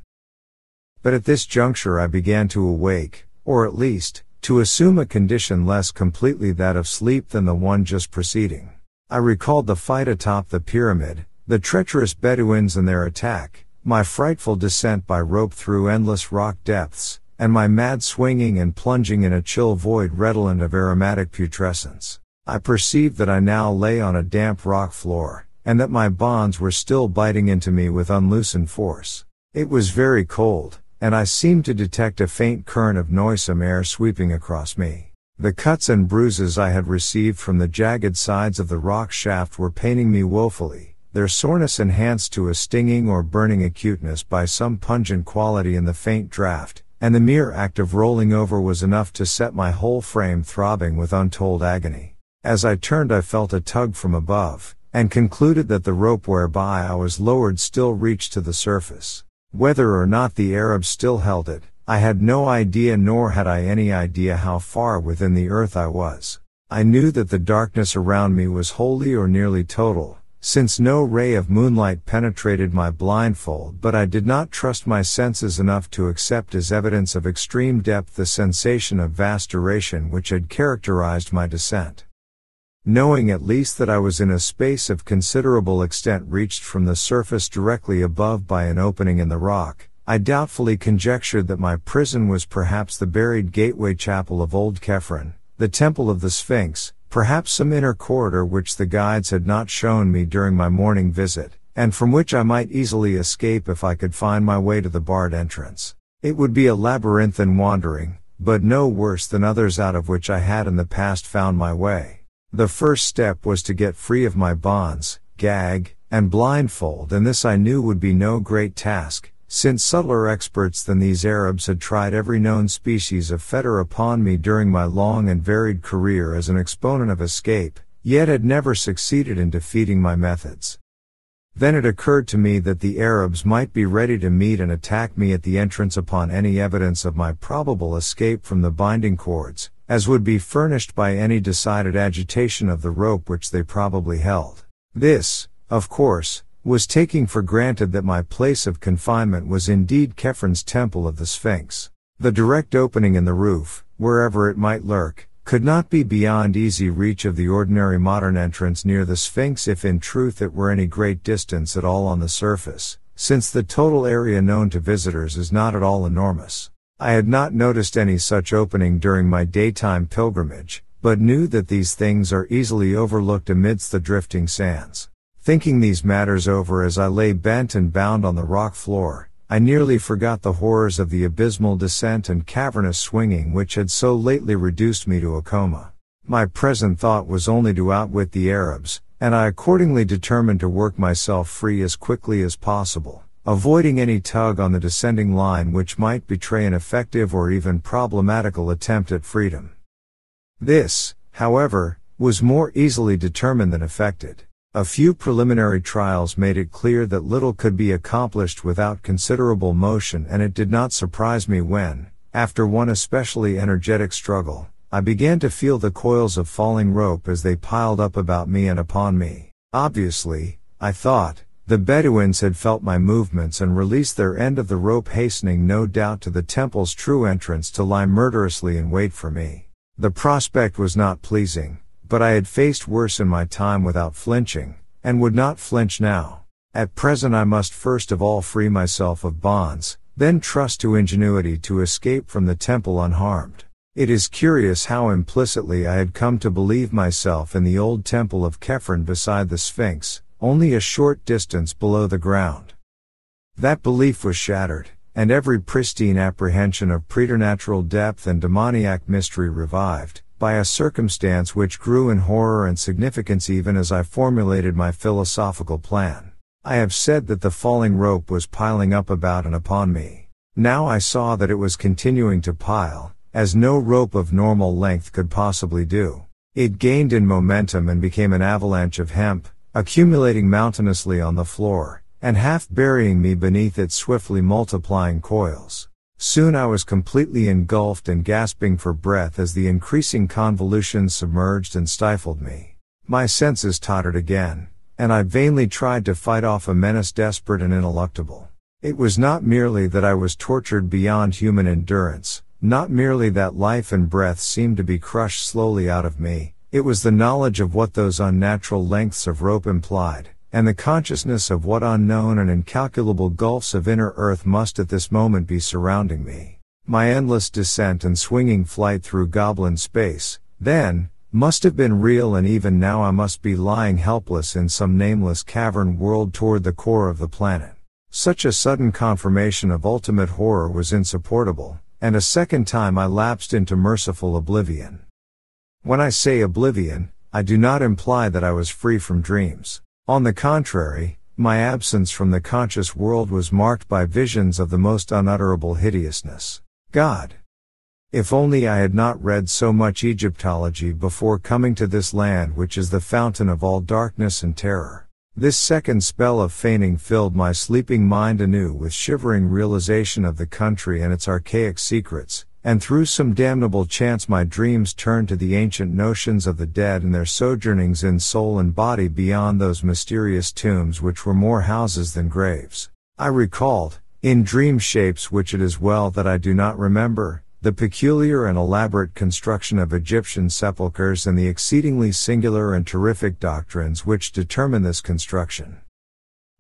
But at this juncture I began to awake, or at least, to assume a condition less completely that of sleep than the one just preceding. I recalled the fight atop the pyramid, the treacherous Bedouins and their attack, my frightful descent by rope through endless rock depths, and my mad swinging and plunging in a chill void redolent of aromatic putrescence. I perceived that I now lay on a damp rock floor, and that my bonds were still biting into me with unloosened force. It was very cold, and I seemed to detect a faint current of noisome air sweeping across me. The cuts and bruises I had received from the jagged sides of the rock shaft were paining me woefully, their soreness enhanced to a stinging or burning acuteness by some pungent quality in the faint draught, and the mere act of rolling over was enough to set my whole frame throbbing with untold agony. As I turned I felt a tug from above, and concluded that the rope whereby I was lowered still reached to the surface. Whether or not the Arabs still held it, I had no idea, nor had I any idea how far within the earth I was. I knew that the darkness around me was wholly or nearly total, since no ray of moonlight penetrated my blindfold, but I did not trust my senses enough to accept as evidence of extreme depth the sensation of vast duration which had characterized my descent. Knowing at least that I was in a space of considerable extent reached from the surface directly above by an opening in the rock, I doubtfully conjectured that my prison was perhaps the buried gateway chapel of old Khephren, the temple of the Sphinx, perhaps some inner corridor which the guides had not shown me during my morning visit, and from which I might easily escape if I could find my way to the barred entrance. It would be a labyrinthine wandering, but no worse than others out of which I had in the past found my way. The first step was to get free of my bonds, gag, and blindfold, and this I knew would be no great task, since subtler experts than these Arabs had tried every known species of fetter upon me during my long and varied career as an exponent of escape, yet had never succeeded in defeating my methods. Then it occurred to me that the Arabs might be ready to meet and attack me at the entrance upon any evidence of my probable escape from the binding cords, as would be furnished by any decided agitation of the rope which they probably held. This, of course, was taking for granted that my place of confinement was indeed Khephen's temple of the Sphinx. The direct opening in the roof, wherever it might lurk, could not be beyond easy reach of the ordinary modern entrance near the Sphinx if in truth it were any great distance at all on the surface, since the total area known to visitors is not at all enormous. I had not noticed any such opening during my daytime pilgrimage, but knew that these things are easily overlooked amidst the drifting sands. Thinking these matters over as I lay bent and bound on the rock floor, I nearly forgot the horrors of the abysmal descent and cavernous swinging which had so lately reduced me to a coma. My present thought was only to outwit the Arabs, and I accordingly determined to work myself free as quickly as possible, avoiding any tug on the descending line which might betray an effective or even problematical attempt at freedom. This, however, was more easily determined than effected. A few preliminary trials made it clear that little could be accomplished without considerable motion, and it did not surprise me when, after one especially energetic struggle, I began to feel the coils of falling rope as they piled up about me and upon me. Obviously, I thought, the Bedouins had felt my movements and released their end of the rope, hastening no doubt to the temple's true entrance to lie murderously in wait for me. The prospect was not pleasing, but I had faced worse in my time without flinching, and would not flinch now. At present I must first of all free myself of bonds, then trust to ingenuity to escape from the temple unharmed. It is curious how implicitly I had come to believe myself in the old temple of Khephren beside the Sphinx, only a short distance below the ground. That belief was shattered, and every pristine apprehension of preternatural depth and demoniac mystery revived, by a circumstance which grew in horror and significance even as I formulated my philosophical plan. I have said that the falling rope was piling up about and upon me. Now I saw that it was continuing to pile, as no rope of normal length could possibly do. It gained in momentum and became an avalanche of hemp, accumulating mountainously on the floor, and half burying me beneath its swiftly multiplying coils. Soon I was completely engulfed and gasping for breath as the increasing convolutions submerged and stifled me. My senses tottered again, and I vainly tried to fight off a menace desperate and ineluctable. It was not merely that I was tortured beyond human endurance, not merely that life and breath seemed to be crushed slowly out of me, it was the knowledge of what those unnatural lengths of rope implied, and the consciousness of what unknown and incalculable gulfs of inner earth must at this moment be surrounding me. My endless descent and swinging flight through goblin space, then, must have been real, and even now I must be lying helpless in some nameless cavern world toward the core of the planet. Such a sudden confirmation of ultimate horror was insupportable, and a second time I lapsed into merciful oblivion. When I say oblivion, I do not imply that I was free from dreams. On the contrary, my absence from the conscious world was marked by visions of the most unutterable hideousness. God! If only I had not read so much Egyptology before coming to this land which is the fountain of all darkness and terror. This second spell of feigning filled my sleeping mind anew with shivering realization of the country and its archaic secrets, and through some damnable chance my dreams turned to the ancient notions of the dead and their sojournings in soul and body beyond those mysterious tombs which were more houses than graves. I recalled, in dream shapes which it is well that I do not remember, the peculiar and elaborate construction of Egyptian sepulchres and the exceedingly singular and terrific doctrines which determine this construction.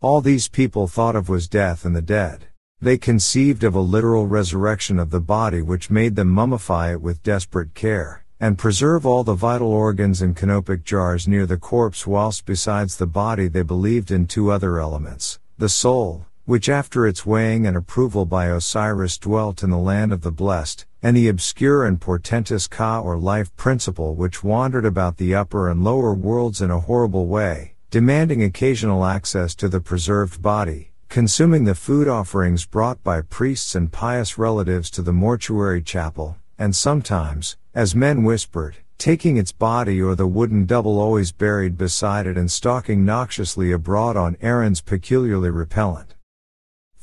All these people thought of was death and the dead. They conceived of a literal resurrection of the body which made them mummify it with desperate care, and preserve all the vital organs in canopic jars near the corpse, whilst besides the body they believed in two other elements, the soul, which after its weighing and approval by Osiris dwelt in the land of the blessed, and the obscure and portentous Ka or life principle which wandered about the upper and lower worlds in a horrible way, demanding occasional access to the preserved body, consuming the food offerings brought by priests and pious relatives to the mortuary chapel, and sometimes, as men whispered, taking its body or the wooden double always buried beside it and stalking noxiously abroad on errands peculiarly repellent.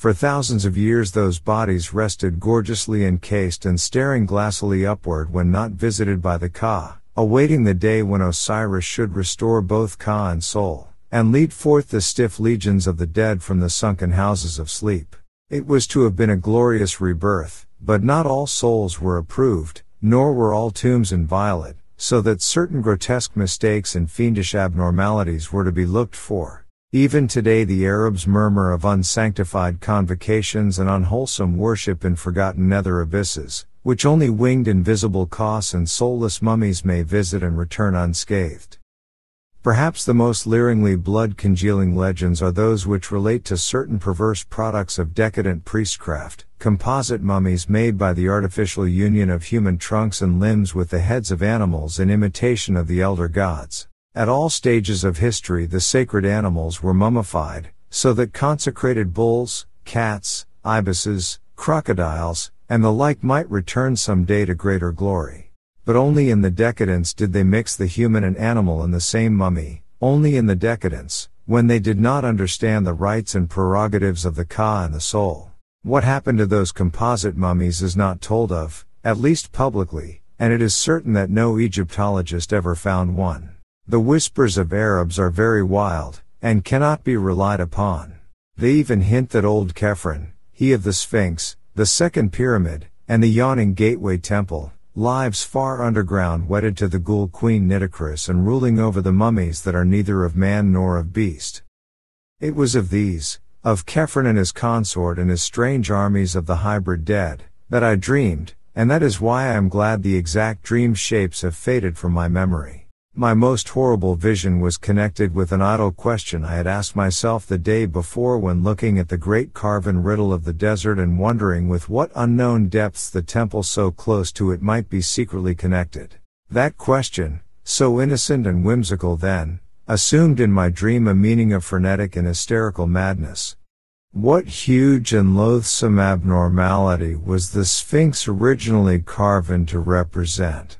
For thousands of years those bodies rested gorgeously encased and staring glassily upward when not visited by the Ka, awaiting the day when Osiris should restore both Ka and soul, and lead forth the stiff legions of the dead from the sunken houses of sleep. It was to have been a glorious rebirth, but not all souls were approved, nor were all tombs inviolate, so that certain grotesque mistakes and fiendish abnormalities were to be looked for. Even today the Arabs murmur of unsanctified convocations and unwholesome worship in forgotten nether abysses, which only winged invisible Kas and soulless mummies may visit and return unscathed. Perhaps the most leeringly blood-congealing legends are those which relate to certain perverse products of decadent priestcraft, composite mummies made by the artificial union of human trunks and limbs with the heads of animals in imitation of the elder gods. At all stages of history the sacred animals were mummified, so that consecrated bulls, cats, ibises, crocodiles, and the like might return some day to greater glory. But only in the decadence did they mix the human and animal in the same mummy, only in the decadence, when they did not understand the rights and prerogatives of the Ka and the soul. What happened to those composite mummies is not told of, at least publicly, and it is certain that no Egyptologist ever found one. The whispers of Arabs are very wild, and cannot be relied upon. They even hint that old Khephren, he of the Sphinx, the second pyramid, and the yawning gateway temple, lives far underground wedded to the ghoul queen Nitocris and ruling over the mummies that are neither of man nor of beast. It was of these, of Khephren and his consort and his strange armies of the hybrid dead, that I dreamed, and that is why I am glad the exact dream shapes have faded from my memory. My most horrible vision was connected with an idle question I had asked myself the day before when looking at the great carven riddle of the desert and wondering with what unknown depths the temple so close to it might be secretly connected. That question, so innocent and whimsical then, assumed in my dream a meaning of frenetic and hysterical madness. What huge and loathsome abnormality was the Sphinx originally carven to represent?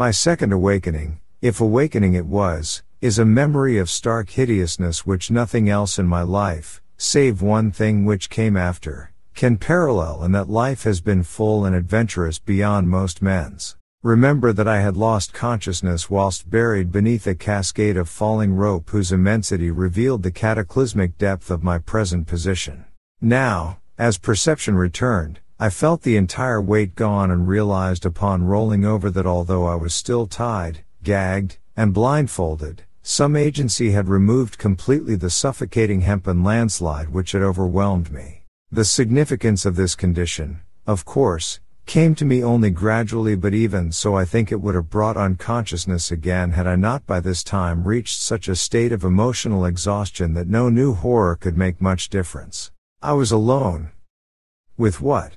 My second awakening, if awakening it was, is a memory of stark hideousness which nothing else in my life, save one thing which came after, can parallel, and that life has been full and adventurous beyond most men's. Remember that I had lost consciousness whilst buried beneath a cascade of falling rope whose immensity revealed the cataclysmic depth of my present position. Now, as perception returned, I felt the entire weight gone and realized upon rolling over that although I was still tied, gagged, and blindfolded, some agency had removed completely the suffocating hempen landslide which had overwhelmed me. The significance of this condition, of course, came to me only gradually, but even so I think it would have brought unconsciousness again had I not by this time reached such a state of emotional exhaustion that no new horror could make much difference. I was alone. With what?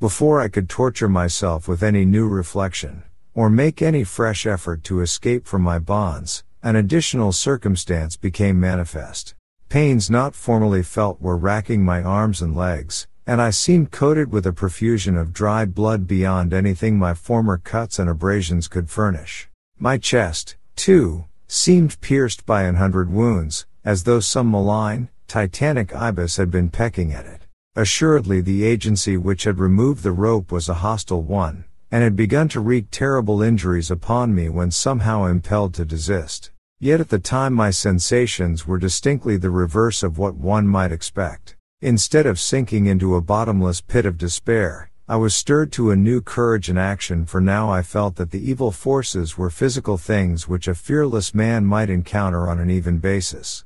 Before I could torture myself with any new reflection, or make any fresh effort to escape from my bonds, an additional circumstance became manifest. Pains not formerly felt were racking my arms and legs, and I seemed coated with a profusion of dried blood beyond anything my former cuts and abrasions could furnish. My chest, too, seemed pierced by 100 wounds, as though some malign, titanic ibis had been pecking at it. Assuredly the agency which had removed the rope was a hostile one, and had begun to wreak terrible injuries upon me when somehow impelled to desist. Yet at the time my sensations were distinctly the reverse of what one might expect. Instead of sinking into a bottomless pit of despair, I was stirred to a new courage and action, for now I felt that the evil forces were physical things which a fearless man might encounter on an even basis.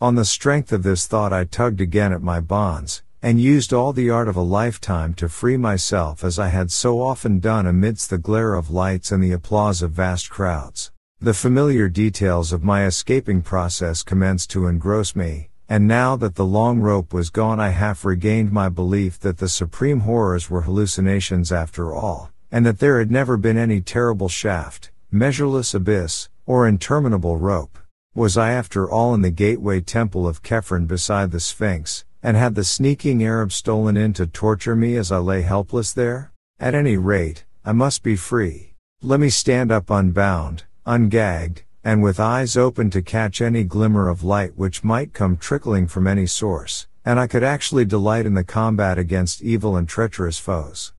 On the strength of this thought I tugged again at my bonds, and used all the art of a lifetime to free myself, as I had so often done amidst the glare of lights and the applause of vast crowds. The familiar details of my escaping process commenced to engross me, and now that the long rope was gone I half regained my belief that the supreme horrors were hallucinations after all, and that there had never been any terrible shaft, measureless abyss, or interminable rope. Was I after all in the gateway temple of Khephren beside the Sphinx, and had the sneaking Arab stolen in to torture me as I lay helpless there? At any rate, I must be free. Let me stand up unbound, ungagged, and with eyes open to catch any glimmer of light which might come trickling from any source, and I could actually delight in the combat against evil and treacherous foes.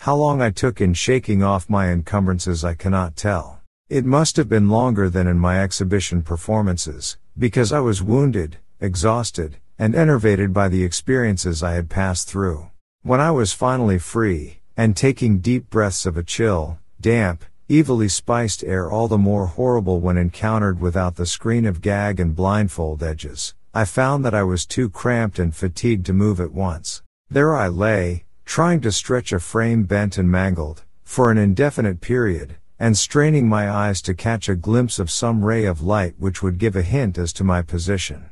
How long I took in shaking off my encumbrances I cannot tell. It must have been longer than in my exhibition performances, because I was wounded, exhausted, and enervated by the experiences I had passed through. When I was finally free, and taking deep breaths of a chill, damp, evilly spiced air all the more horrible when encountered without the screen of gag and blindfold edges, I found that I was too cramped and fatigued to move at once. There I lay, trying to stretch a frame bent and mangled, for an indefinite period, and straining my eyes to catch a glimpse of some ray of light which would give a hint as to my position.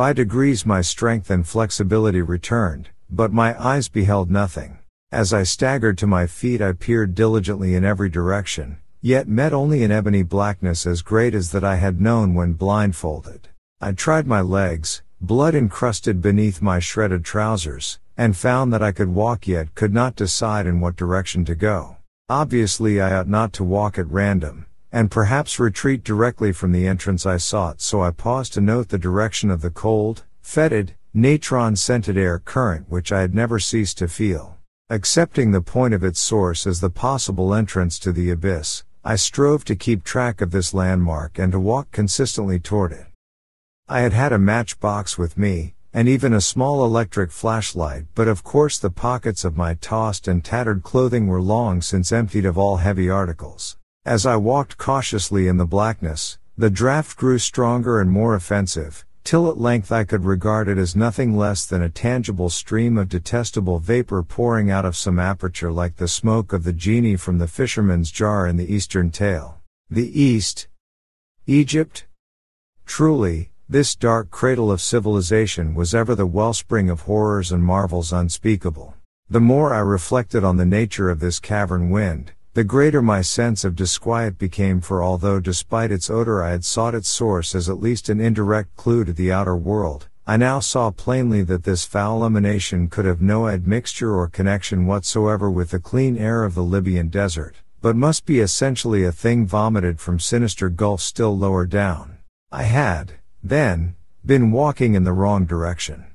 By degrees my strength and flexibility returned, but my eyes beheld nothing. As I staggered to my feet I peered diligently in every direction, yet met only an ebony blackness as great as that I had known when blindfolded. I tried my legs, blood encrusted beneath my shredded trousers, and found that I could walk yet could not decide in what direction to go. Obviously I ought not to walk at random, and perhaps retreat directly from the entrance I sought, so I paused to note the direction of the cold, fetid, natron-scented air current which I had never ceased to feel. Accepting the point of its source as the possible entrance to the abyss, I strove to keep track of this landmark and to walk consistently toward it. I had had a matchbox with me, and even a small electric flashlight, but of course the pockets of my tossed and tattered clothing were long since emptied of all heavy articles. As I walked cautiously in the blackness, the draft grew stronger and more offensive, till at length I could regard it as nothing less than a tangible stream of detestable vapor pouring out of some aperture like the smoke of the genie from the fisherman's jar in the Eastern tale. The East? Egypt? Truly, this dark cradle of civilization was ever the wellspring of horrors and marvels unspeakable. The more I reflected on the nature of this cavern wind, the greater my sense of disquiet became, for although despite its odor I had sought its source as at least an indirect clue to the outer world, I now saw plainly that this foul emanation could have no admixture or connection whatsoever with the clean air of the Libyan desert, but must be essentially a thing vomited from sinister gulfs still lower down. I had, then, been walking in the wrong direction.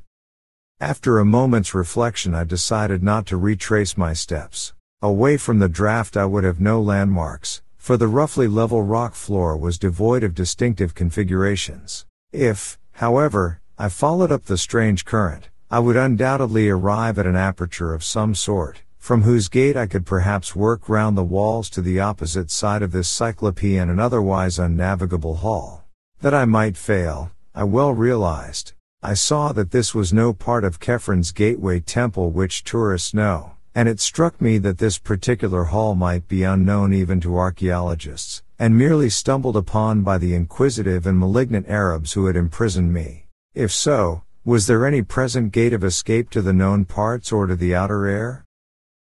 After a moment's reflection I decided not to retrace my steps. Away from the draft I would have no landmarks, for the roughly level rock floor was devoid of distinctive configurations. If, however, I followed up the strange current, I would undoubtedly arrive at an aperture of some sort, from whose gate I could perhaps work round the walls to the opposite side of this cyclopean and otherwise unnavigable hall. That I might fail, I well realized. I saw that this was no part of Khephren gateway temple which tourists know, and it struck me that this particular hall might be unknown even to archaeologists, and merely stumbled upon by the inquisitive and malignant Arabs who had imprisoned me. If so, was there any present gate of escape to the known parts or to the outer air?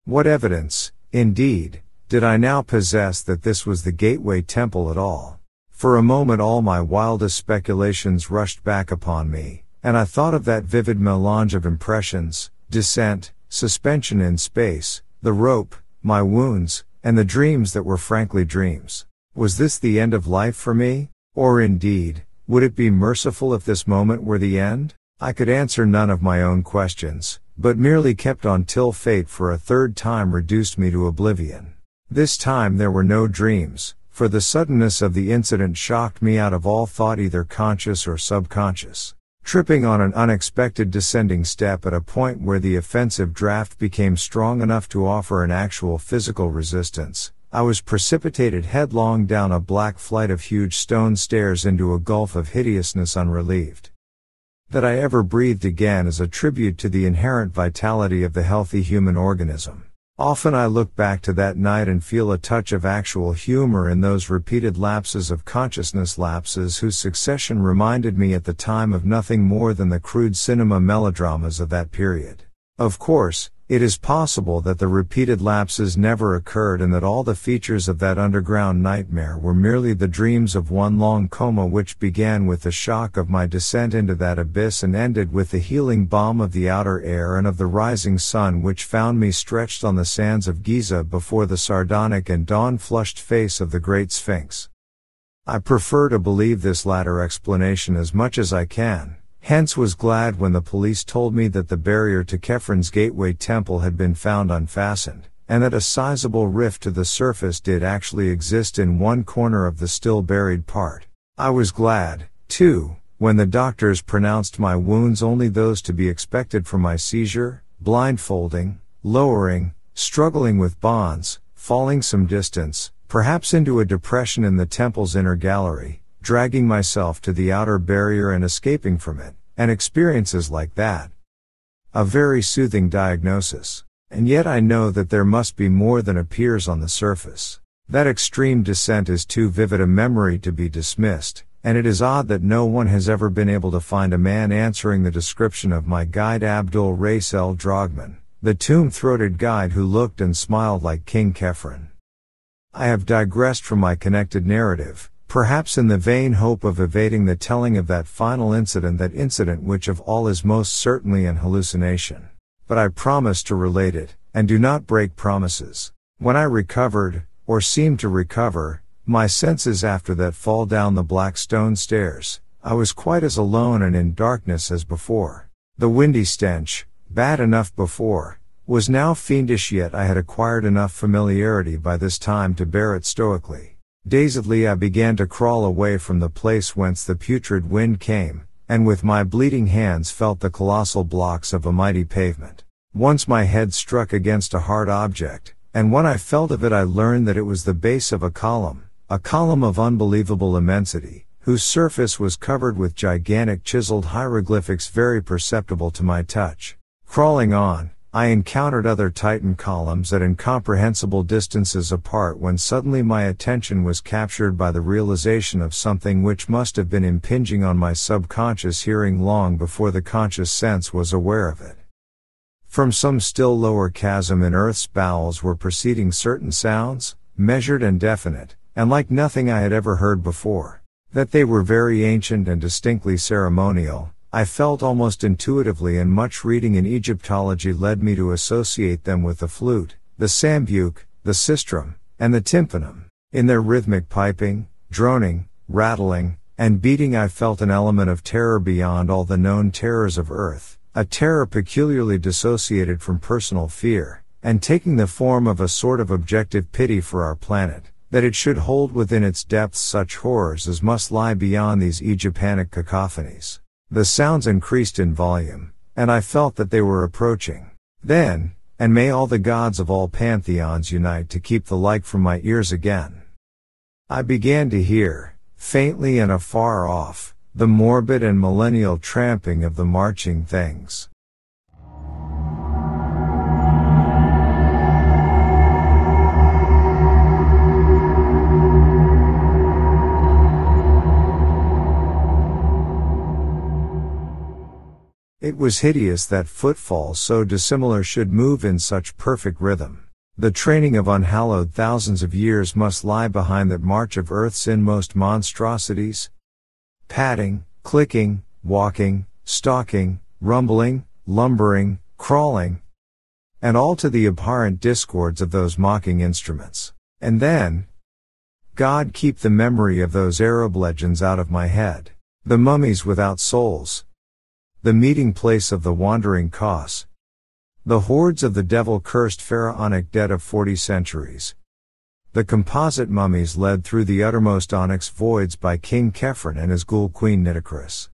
What evidence, indeed, did I now possess that this was the gateway temple at all? For a moment all my wildest speculations rushed back upon me, and I thought of that vivid melange of impressions, descent, suspension in space, the rope, my wounds, and the dreams that were frankly dreams. Was this the end of life for me? Or indeed, would it be merciful if this moment were the end? I could answer none of my own questions, but merely kept on till fate for a third time reduced me to oblivion. This time there were no dreams, for the suddenness of the incident shocked me out of all thought either conscious or subconscious. Tripping on an unexpected descending step at a point where the offensive draft became strong enough to offer an actual physical resistance, I was precipitated headlong down a black flight of huge stone stairs into a gulf of hideousness unrelieved. That I ever breathed again is a tribute to the inherent vitality of the healthy human organism. Often I look back to that night and feel a touch of actual humor in those repeated lapses of consciousness, lapses whose succession reminded me at the time of nothing more than the crude cinema melodramas of that period. Of course, it is possible that the repeated lapses never occurred and that all the features of that underground nightmare were merely the dreams of one long coma which began with the shock of my descent into that abyss and ended with the healing balm of the outer air and of the rising sun which found me stretched on the sands of Giza before the sardonic and dawn-flushed face of the Great Sphinx. I prefer to believe this latter explanation as much as I can. Hence was glad when the police told me that the barrier to Khephren gateway temple had been found unfastened, and that a sizable rift to the surface did actually exist in one corner of the still buried part. I was glad, too, when the doctors pronounced my wounds only those to be expected from my seizure, blindfolding, lowering, struggling with bonds, falling some distance, perhaps into a depression in the temple's inner gallery, dragging myself to the outer barrier and escaping from it, and experiences like that. A very soothing diagnosis. And yet I know that there must be more than appears on the surface. That extreme descent is too vivid a memory to be dismissed, and it is odd that no one has ever been able to find a man answering the description of my guide Abdul Rais El Drogman, the tomb-throated guide who looked and smiled like King Khephren. I have digressed from my connected narrative, perhaps in the vain hope of evading the telling of that final incident, that incident which of all is most certainly an hallucination. But I promise to relate it, and do not break promises. When I recovered, or seemed to recover, my senses after that fall down the black stone stairs, I was quite as alone and in darkness as before. The windy stench, bad enough before, was now fiendish, yet I had acquired enough familiarity by this time to bear it stoically. Dazedly I began to crawl away from the place whence the putrid wind came, and with my bleeding hands felt the colossal blocks of a mighty pavement. Once my head struck against a hard object, and when I felt of it I learned that it was the base of a column of unbelievable immensity, whose surface was covered with gigantic chiseled hieroglyphics very perceptible to my touch. Crawling on, I encountered other Titan columns at incomprehensible distances apart when suddenly my attention was captured by the realization of something which must have been impinging on my subconscious hearing long before the conscious sense was aware of it. From some still lower chasm in Earth's bowels were proceeding certain sounds, measured and definite, and like nothing I had ever heard before. That they were very ancient and distinctly ceremonial, I felt almost intuitively, and much reading in Egyptology led me to associate them with the flute, the sambuc, the sistrum, and the tympanum. In their rhythmic piping, droning, rattling, and beating I felt an element of terror beyond all the known terrors of earth, a terror peculiarly dissociated from personal fear, and taking the form of a sort of objective pity for our planet, that it should hold within its depths such horrors as must lie beyond these Egyptanic cacophonies. The sounds increased in volume, and I felt that they were approaching. Then, and may all the gods of all pantheons unite to keep the like from my ears again. I began to hear, faintly and afar off, the morbid and millennial tramping of the marching things. It was hideous that footfalls so dissimilar should move in such perfect rhythm. The training of unhallowed thousands of years must lie behind that march of Earth's inmost monstrosities. Padding, clicking, walking, stalking, rumbling, lumbering, crawling, and all to the abhorrent discords of those mocking instruments. And then, God keep the memory of those Arab legends out of my head. The mummies without souls. The meeting place of the wandering Kos. The hordes of the devil-cursed pharaonic dead of 40 centuries. The composite mummies led through the uttermost onyx voids by King Khephren and his ghoul queen Nitocris.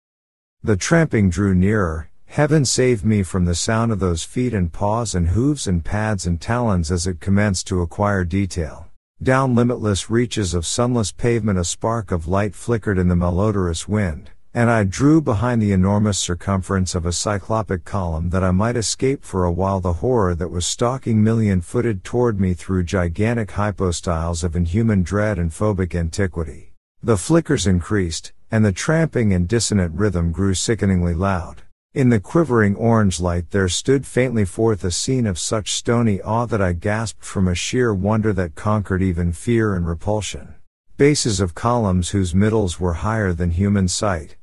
The tramping drew nearer. Heaven save me from the sound of those feet and paws and hooves and pads and talons as it commenced to acquire detail. Down limitless reaches of sunless pavement a spark of light flickered in the malodorous wind, and I drew behind the enormous circumference of a cyclopic column that I might escape for a while the horror that was stalking million-footed toward me through gigantic hypostyles of inhuman dread and phobic antiquity. The flickers increased, and the tramping and dissonant rhythm grew sickeningly loud. In the quivering orange light there stood faintly forth a scene of such stony awe that I gasped from a sheer wonder that conquered even fear and repulsion. Bases of columns whose middles were higher than human sight.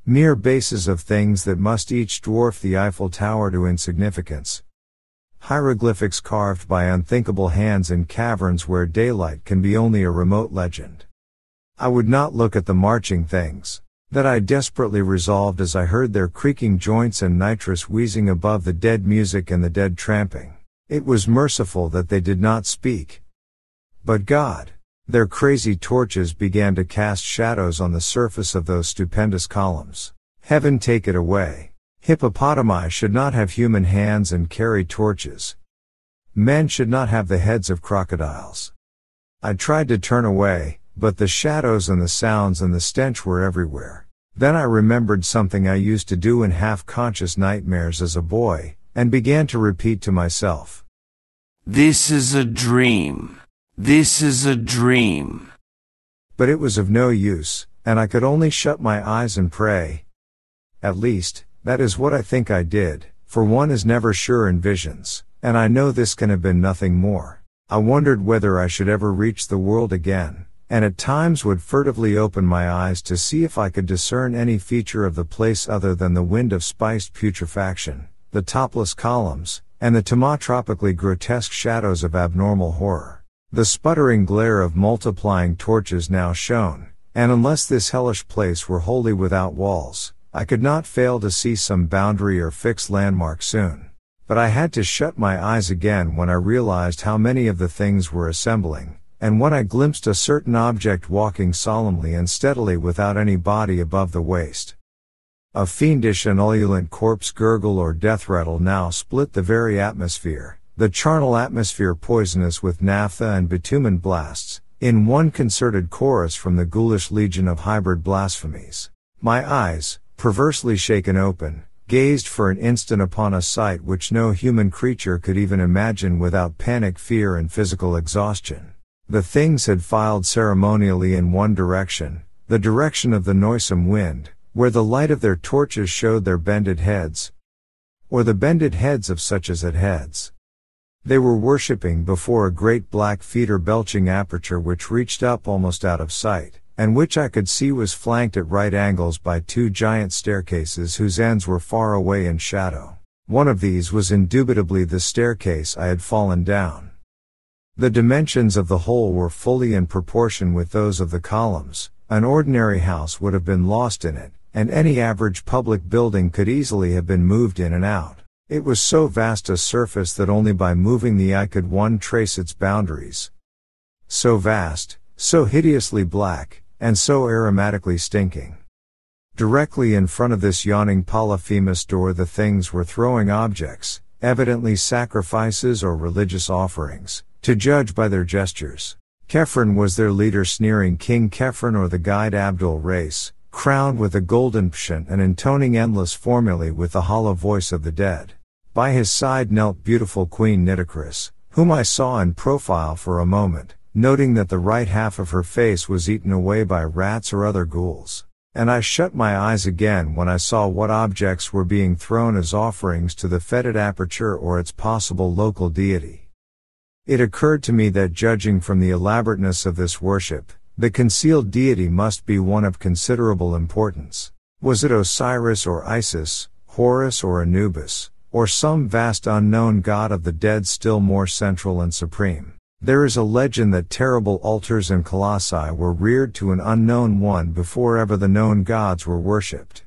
Mere bases of things that must each dwarf the Eiffel Tower to insignificance. Hieroglyphics carved by unthinkable hands in caverns where daylight can be only a remote legend. I would not look at the marching things. That I desperately resolved as I heard their creaking joints and nitrous wheezing above the dead music and the dead tramping. It was merciful that they did not speak. But God. Their crazy torches began to cast shadows on the surface of those stupendous columns. Heaven take it away. Hippopotami should not have human hands and carry torches. Men should not have the heads of crocodiles. I tried to turn away, but the shadows and the sounds and the stench were everywhere. Then I remembered something I used to do in half-conscious nightmares as a boy, and began to repeat to myself, "This is a dream. This is a dream." But it was of no use, and I could only shut my eyes and pray. At least, that is what I think I did, for one is never sure in visions, and I know this can have been nothing more. I wondered whether I should ever reach the world again, and at times would furtively open my eyes to see if I could discern any feature of the place other than the wind of spiced putrefaction, the topless columns, and the tomotropically grotesque shadows of abnormal horror. The sputtering glare of multiplying torches now shone, and unless this hellish place were wholly without walls, I could not fail to see some boundary or fixed landmark soon. But I had to shut my eyes again when I realized how many of the things were assembling, and when I glimpsed a certain object walking solemnly and steadily without any body above the waist. A fiendish and ululent corpse gurgle or death rattle now split the very atmosphere. The charnel atmosphere poisonous with naphtha and bitumen blasts, in one concerted chorus from the ghoulish legion of hybrid blasphemies. My eyes, perversely shaken open, gazed for an instant upon a sight which no human creature could even imagine without panic, fear, and physical exhaustion. The things had filed ceremonially in one direction, the direction of the noisome wind, where the light of their torches showed their bended heads, or the bended heads of such as had heads. They were worshipping before a great black feeder-belching aperture which reached up almost out of sight, and which I could see was flanked at right angles by two giant staircases whose ends were far away in shadow. One of these was indubitably the staircase I had fallen down. The dimensions of the whole were fully in proportion with those of the columns. An ordinary house would have been lost in it, and any average public building could easily have been moved in and out. It was so vast a surface that only by moving the eye could one trace its boundaries. So vast, so hideously black, and so aromatically stinking. Directly in front of this yawning Polyphemus door the things were throwing objects, evidently sacrifices or religious offerings, to judge by their gestures. Khephren was their leader, sneering King Khephren or the guide Abdul Rais, crowned with a golden pshent and intoning endless formulae with the hollow voice of the dead. By his side knelt beautiful Queen Nitocris, whom I saw in profile for a moment, noting that the right half of her face was eaten away by rats or other ghouls. And I shut my eyes again when I saw what objects were being thrown as offerings to the fetid aperture or its possible local deity. It occurred to me that judging from the elaborateness of this worship, the concealed deity must be one of considerable importance. Was it Osiris or Isis, Horus or Anubis, or some vast unknown god of the dead still more central and supreme? There is a legend that terrible altars and colossi were reared to an unknown one before ever the known gods were worshipped.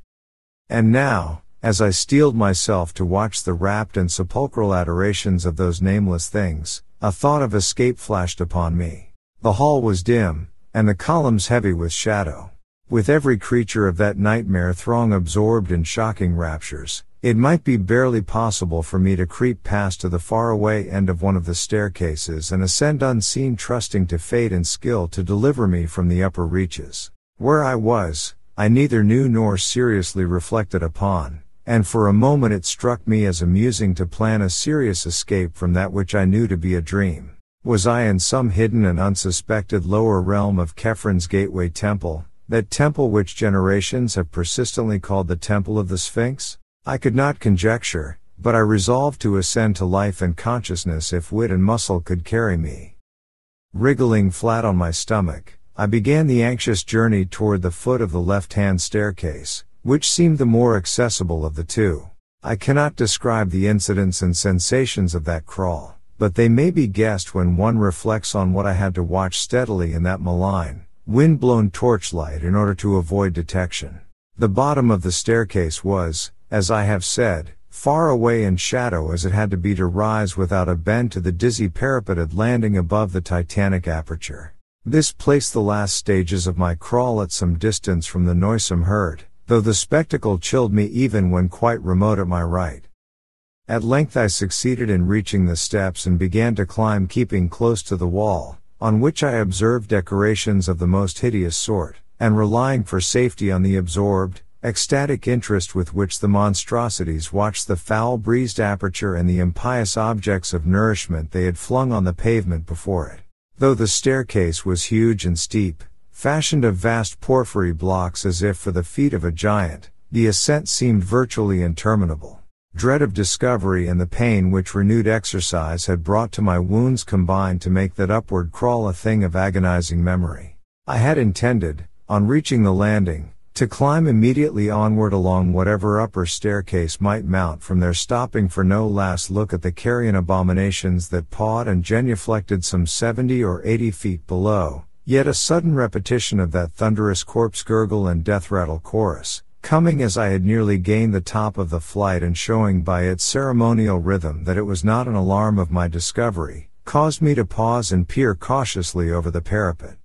And now, as I steeled myself to watch the rapt and sepulchral adorations of those nameless things, a thought of escape flashed upon me. The hall was dim, and the columns heavy with shadow. With every creature of that nightmare throng absorbed in shocking raptures, it might be barely possible for me to creep past to the faraway end of one of the staircases and ascend unseen, trusting to fate and skill to deliver me from the upper reaches. Where I was, I neither knew nor seriously reflected upon, and for a moment it struck me as amusing to plan a serious escape from that which I knew to be a dream. Was I in some hidden and unsuspected lower realm of Khephen's gateway temple, that temple which generations have persistently called the Temple of the Sphinx? I could not conjecture, but I resolved to ascend to life and consciousness if wit and muscle could carry me. Wriggling flat on my stomach, I began the anxious journey toward the foot of the left-hand staircase, which seemed the more accessible of the two. I cannot describe the incidents and sensations of that crawl, but they may be guessed when one reflects on what I had to watch steadily in that malign, wind-blown torchlight in order to avoid detection. The bottom of the staircase was, as I have said, far away in shadow as it had to be to rise without a bend to the dizzy parapeted landing above the titanic aperture. This placed the last stages of my crawl at some distance from the noisome herd, though the spectacle chilled me even when quite remote at my right. At length I succeeded in reaching the steps and began to climb, keeping close to the wall, on which I observed decorations of the most hideous sort, and relying for safety on the absorbed, ecstatic interest with which the monstrosities watched the foul-breezed aperture and the impious objects of nourishment they had flung on the pavement before it. Though the staircase was huge and steep, fashioned of vast porphyry blocks as if for the feet of a giant, the ascent seemed virtually interminable. Dread of discovery and the pain which renewed exercise had brought to my wounds combined to make that upward crawl a thing of agonizing memory. I had intended, on reaching the landing, to climb immediately onward along whatever upper staircase might mount from there, stopping for no last look at the carrion abominations that pawed and genuflected some 70 or 80 feet below, yet a sudden repetition of that thunderous corpse gurgle and death rattle chorus, coming as I had nearly gained the top of the flight and showing by its ceremonial rhythm that it was not an alarm of my discovery, caused me to pause and peer cautiously over the parapet.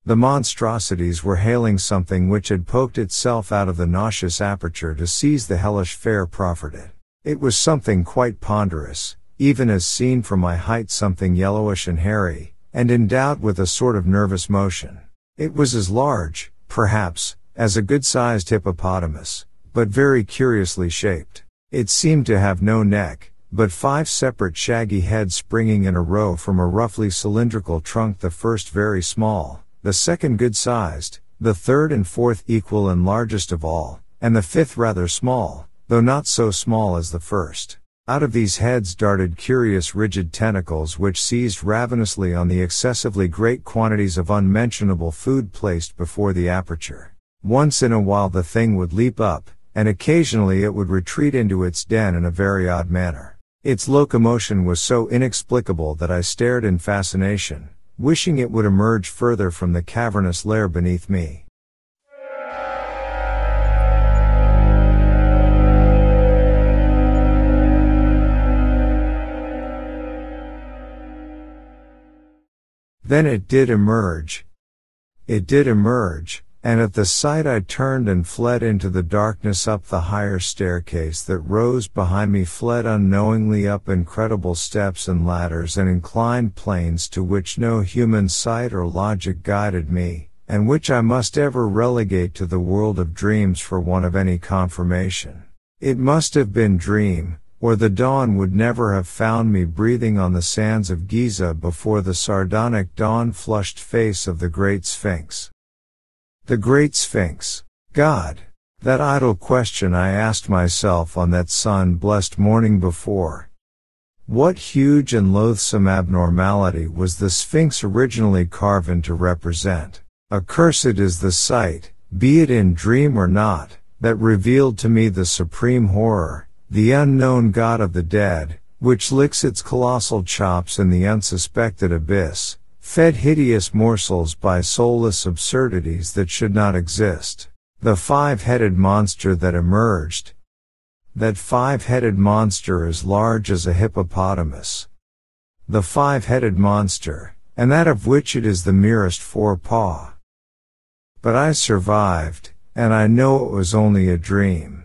The monstrosities were hailing something which had poked itself out of the nauseous aperture to seize the hellish fare proffered it. It was something quite ponderous, even as seen from my height, something yellowish and hairy, and endowed with a sort of nervous motion. It was as large, perhaps, as a good-sized hippopotamus, but very curiously shaped. It seemed to have no neck, but 5 separate shaggy heads springing in a row from a roughly cylindrical trunk, the first very small, the second good-sized, the third and fourth equal and largest of all, and the fifth rather small, though not so small as the first. Out of these heads darted curious rigid tentacles which seized ravenously on the excessively great quantities of unmentionable food placed before the aperture. Once in a while the thing would leap up, and occasionally it would retreat into its den in a very odd manner. Its locomotion was so inexplicable that I stared in fascination, wishing it would emerge further from the cavernous lair beneath me. Then it did emerge. And at the sight I turned and fled into the darkness up the higher staircase that rose behind me, fled unknowingly up incredible steps and ladders and inclined planes to which no human sight or logic guided me, and which I must ever relegate to the world of dreams for want of any confirmation. It must have been dream, or the dawn would never have found me breathing on the sands of Giza before the sardonic dawn-flushed face of the Great Sphinx. The Great Sphinx. God! That idle question I asked myself on that sun-blessed morning before. What huge and loathsome abnormality was the Sphinx originally carven to represent? Accursed is the sight, be it in dream or not, that revealed to me the supreme horror, the unknown god of the dead, which licks its colossal chops in the unsuspected abyss, fed hideous morsels by soulless absurdities that should not exist. The 5-headed monster that emerged. That 5-headed monster as large as a hippopotamus. The 5-headed monster, and that of which it is the merest forepaw. But I survived, and I know it was only a dream.